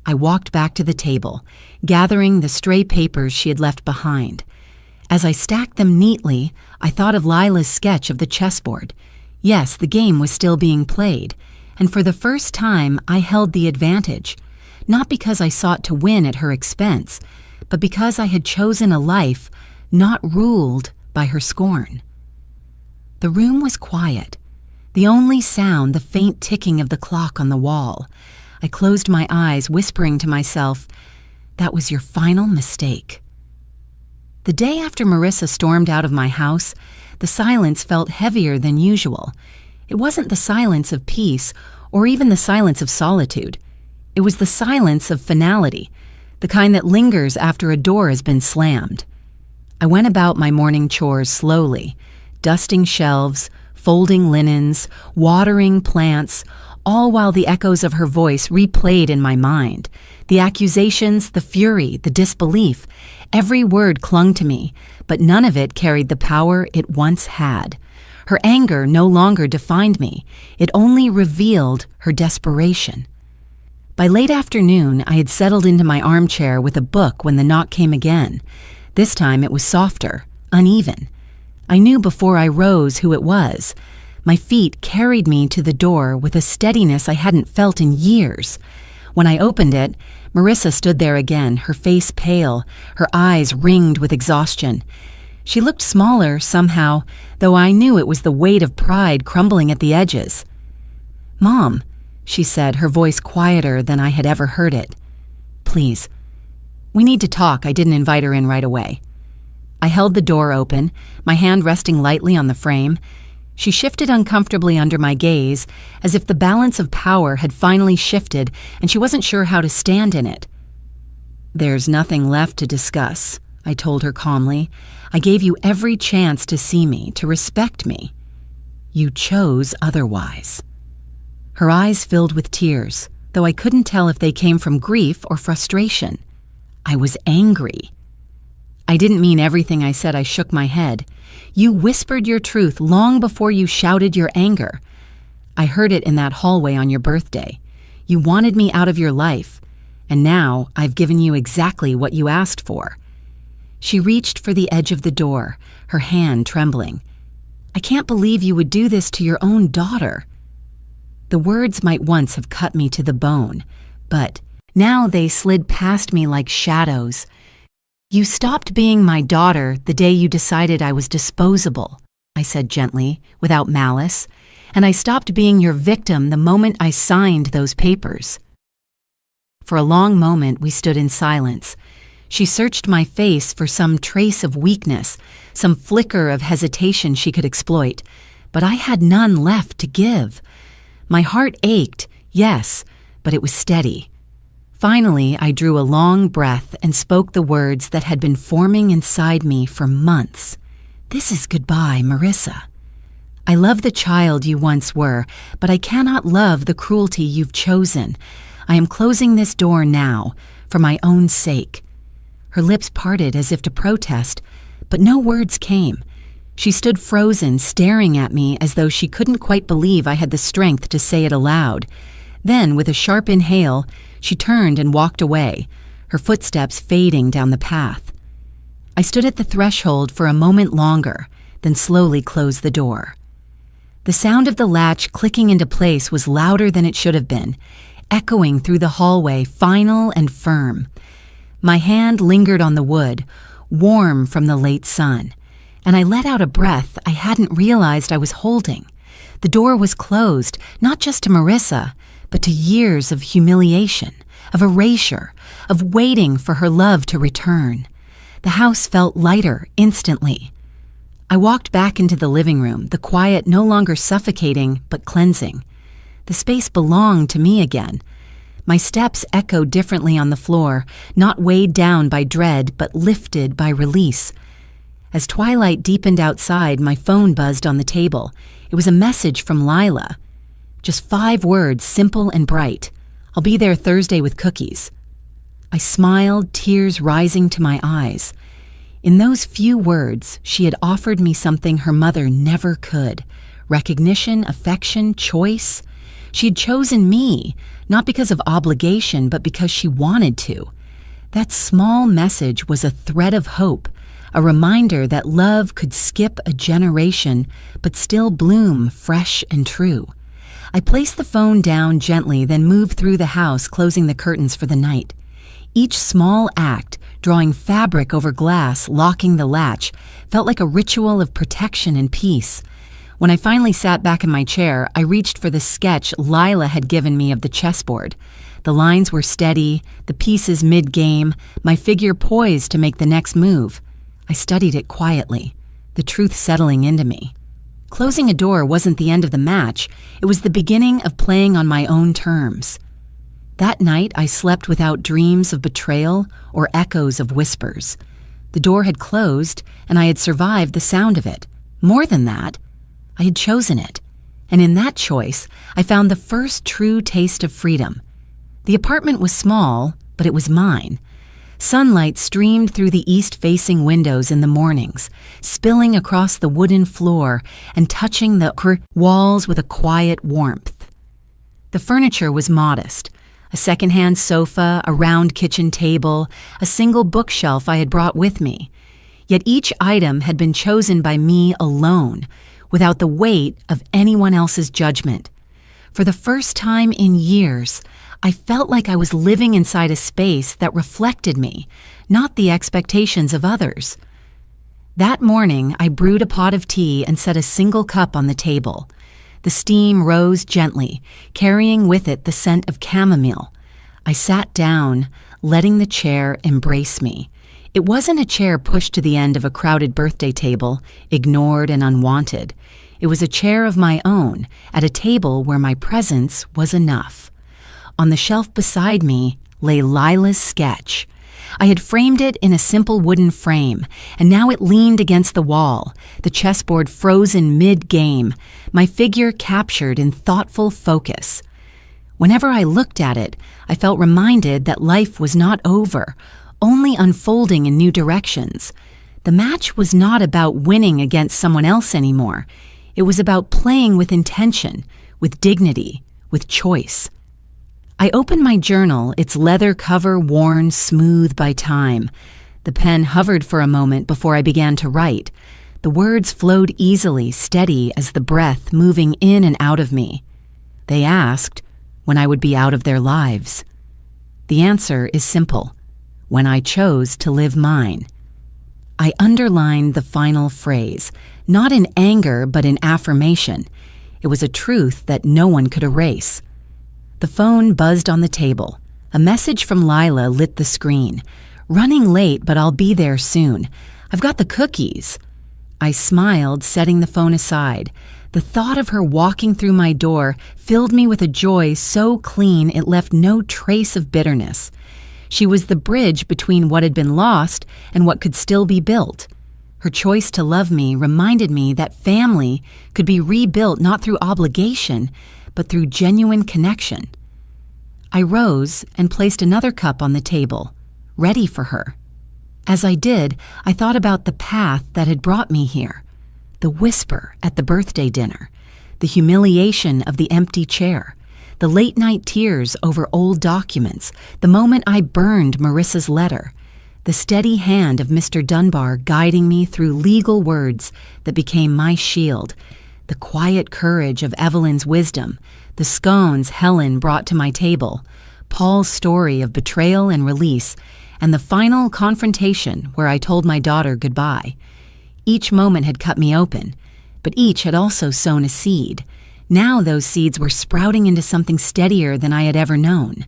I walked back to the table, gathering the stray papers she had left behind. As I stacked them neatly, I thought of Lila's sketch of the chessboard. Yes, the game was still being played, and for the first time I held the advantage, not because I sought to win at her expense, but because I had chosen a life not ruled by her scorn. The room was quiet, the only sound the faint ticking of the clock on the wall. I closed my eyes, whispering to myself, "That was your final mistake." The day after Marissa stormed out of my house, the silence felt heavier than usual. It wasn't the silence of peace or even the silence of solitude. It was the silence of finality, the kind that lingers after a door has been slammed. I went about my morning chores slowly, dusting shelves, folding linens, watering plants, all while the echoes of her voice replayed in my mind. The accusations, the fury, the disbelief, every word clung to me, but none of it carried the power it once had. Her anger no longer defined me. It only revealed her desperation. By late afternoon, I had settled into my armchair with a book when the knock came again. This time it was softer, uneven. I knew before I rose who it was. My feet carried me to the door with a steadiness I hadn't felt in years. When I opened it, Marissa stood there again, her face pale, her eyes ringed with exhaustion. She looked smaller somehow, though I knew it was the weight of pride crumbling at the edges. "Mom," she said, her voice quieter than I had ever heard it. "Please, we need to talk." I didn't invite her in right away. I held the door open, my hand resting lightly on the frame. She shifted uncomfortably under my gaze, as if the balance of power had finally shifted and she wasn't sure how to stand in it. "There's nothing left to discuss," I told her calmly. "I gave you every chance to see me, to respect me. You chose otherwise." Her eyes filled with tears, though I couldn't tell if they came from grief or frustration. I was angry. "I didn't mean everything I said." I shook my head. "You whispered your truth long before you shouted your anger. I heard it in that hallway on your birthday. You wanted me out of your life, and now I've given you exactly what you asked for." She reached for the edge of the door, her hand trembling. "I can't believe you would do this to your own daughter." The words might once have cut me to the bone, but now they slid past me like shadows. "You stopped being my daughter the day you decided I was disposable," I said gently, without malice, "and I stopped being your victim the moment I signed those papers." For a long moment we stood in silence. She searched my face for some trace of weakness, some flicker of hesitation she could exploit, but I had none left to give. My heart ached, yes, but it was steady. Finally, I drew a long breath and spoke the words that had been forming inside me for months. "This is goodbye, Marissa. I love the child you once were, but I cannot love the cruelty you've chosen. I am closing this door now, for my own sake. Her lips parted as if to protest, but no words came. She stood frozen, staring at me as though she couldn't quite believe I had the strength to say it aloud. Then, with a sharp inhale, she turned and walked away, her footsteps fading down the path. I stood at the threshold for a moment longer, then slowly closed the door. The sound of the latch clicking into place was louder than it should have been, echoing through the hallway, final and firm. My hand lingered on the wood, warm from the late sun, and I let out a breath I hadn't realized I was holding. The door was closed, not just to Marissa, but to years of humiliation, of erasure, of waiting for her love to return. The house felt lighter instantly. I walked back into the living room, the quiet no longer suffocating but cleansing. The space belonged to me again. My steps echoed differently on the floor, not weighed down by dread but lifted by release. As twilight deepened outside, my phone buzzed on the table. It was a message from Lila. Just 5 words, simple and bright. "I'll be there Thursday with cookies." I smiled, tears rising to my eyes. In those few words, she had offered me something her mother never could: recognition, affection, choice. She had chosen me, not because of obligation, but because she wanted to. That small message was a thread of hope, a reminder that love could skip a generation, but still bloom fresh and true. I placed the phone down gently, then moved through the house, closing the curtains for the night. Each small act, drawing fabric over glass, locking the latch, felt like a ritual of protection and peace. When I finally sat back in my chair, I reached for the sketch Lila had given me of the chessboard. The lines were steady, the pieces mid-game, my figure poised to make the next move. I studied it quietly, the truth settling into me. Closing a door wasn't the end of the match, it was the beginning of playing on my own terms. That night, I slept without dreams of betrayal or echoes of whispers. The door had closed, and I had survived the sound of it. More than that, I had chosen it. And in that choice, I found the first true taste of freedom. The apartment was small, but it was mine. Sunlight streamed through the east-facing windows in the mornings, spilling across the wooden floor and touching the walls with a quiet warmth. The furniture was modest. A second-hand sofa, a round kitchen table, a single bookshelf I had brought with me. Yet each item had been chosen by me alone, without the weight of anyone else's judgment. For the first time in years, I felt like I was living inside a space that reflected me, not the expectations of others. That morning, I brewed a pot of tea and set a single cup on the table. The steam rose gently, carrying with it the scent of chamomile. I sat down, letting the chair embrace me. It wasn't a chair pushed to the end of a crowded birthday table, ignored and unwanted. It was a chair of my own, at a table where my presence was enough. On the shelf beside me lay Lila's sketch. I had framed it in a simple wooden frame, and now it leaned against the wall, the chessboard frozen mid-game, my figure captured in thoughtful focus. Whenever I looked at it, I felt reminded that life was not over, only unfolding in new directions. The match was not about winning against someone else anymore. It was about playing with intention, with dignity, with choice. I opened my journal, its leather cover worn smooth by time. The pen hovered for a moment before I began to write. The words flowed easily, steady as the breath moving in and out of me. They asked when I would be out of their lives. The answer is simple: when I chose to live mine. I underlined the final phrase, not in anger but in affirmation. It was a truth that no one could erase. The phone buzzed on the table. A message from Lila lit the screen. "Running late, but I'll be there soon. I've got the cookies." I smiled, setting the phone aside. The thought of her walking through my door filled me with a joy so clean it left no trace of bitterness. She was the bridge between what had been lost and what could still be built. Her choice to love me reminded me that family could be rebuilt not through obligation, but through genuine connection. I rose and placed another cup on the table, ready for her. As I did, I thought about the path that had brought me here. The whisper at the birthday dinner, the humiliation of the empty chair, the late-night tears over old documents, the moment I burned Marissa's letter, the steady hand of Mr. Dunbar guiding me through legal words that became my shield, the quiet courage of Evelyn's wisdom, the scones Helen brought to my table, Paul's story of betrayal and release, and the final confrontation where I told my daughter goodbye. Each moment had cut me open, but each had also sown a seed. Now those seeds were sprouting into something steadier than I had ever known.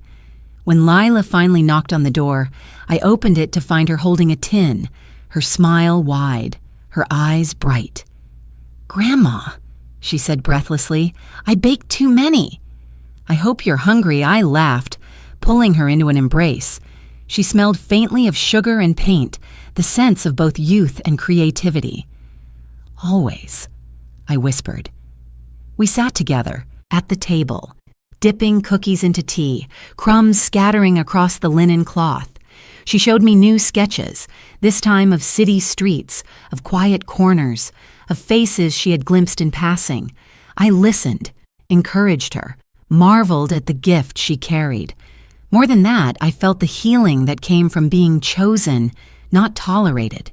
When Lila finally knocked on the door, I opened it to find her holding a tin, her smile wide, her eyes bright. "Grandma," she said breathlessly, "I baked too many." "I hope you're hungry," I laughed, pulling her into an embrace. She smelled faintly of sugar and paint, the sense of both youth and creativity. "Always," I whispered. We sat together, at the table, dipping cookies into tea, crumbs scattering across the linen cloth. She showed me new sketches, this time of city streets, of quiet corners, of faces she had glimpsed in passing. I listened, encouraged her, marveled at the gift she carried. More than that, I felt the healing that came from being chosen, not tolerated.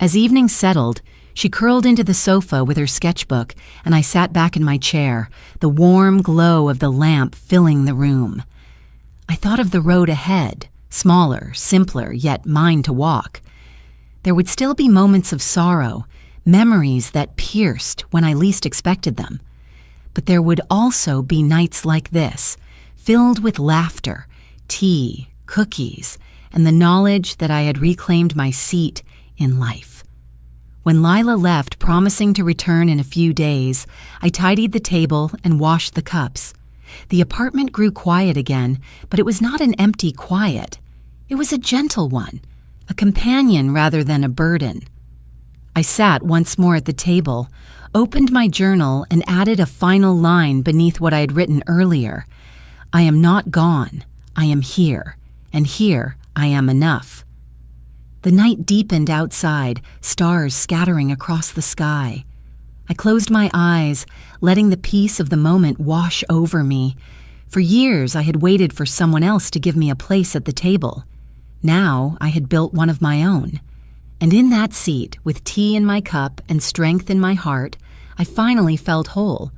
As evening settled, she curled into the sofa with her sketchbook, and I sat back in my chair, the warm glow of the lamp filling the room. I thought of the road ahead, smaller, simpler, yet mine to walk. There would still be moments of sorrow, memories that pierced when I least expected them. But there would also be nights like this, filled with laughter, tea, cookies, and the knowledge that I had reclaimed my seat in life. When Lila left, promising to return in a few days, I tidied the table and washed the cups. The apartment grew quiet again, but it was not an empty quiet. It was a gentle one, a companion rather than a burden. I sat once more at the table, opened my journal, and added a final line beneath what I had written earlier. "I am not gone. I am here, and here I am enough." The night deepened outside, stars scattering across the sky. I closed my eyes, letting the peace of the moment wash over me. For years I had waited for someone else to give me a place at the table. Now I had built one of my own. And in that seat, with tea in my cup and strength in my heart, I finally felt whole.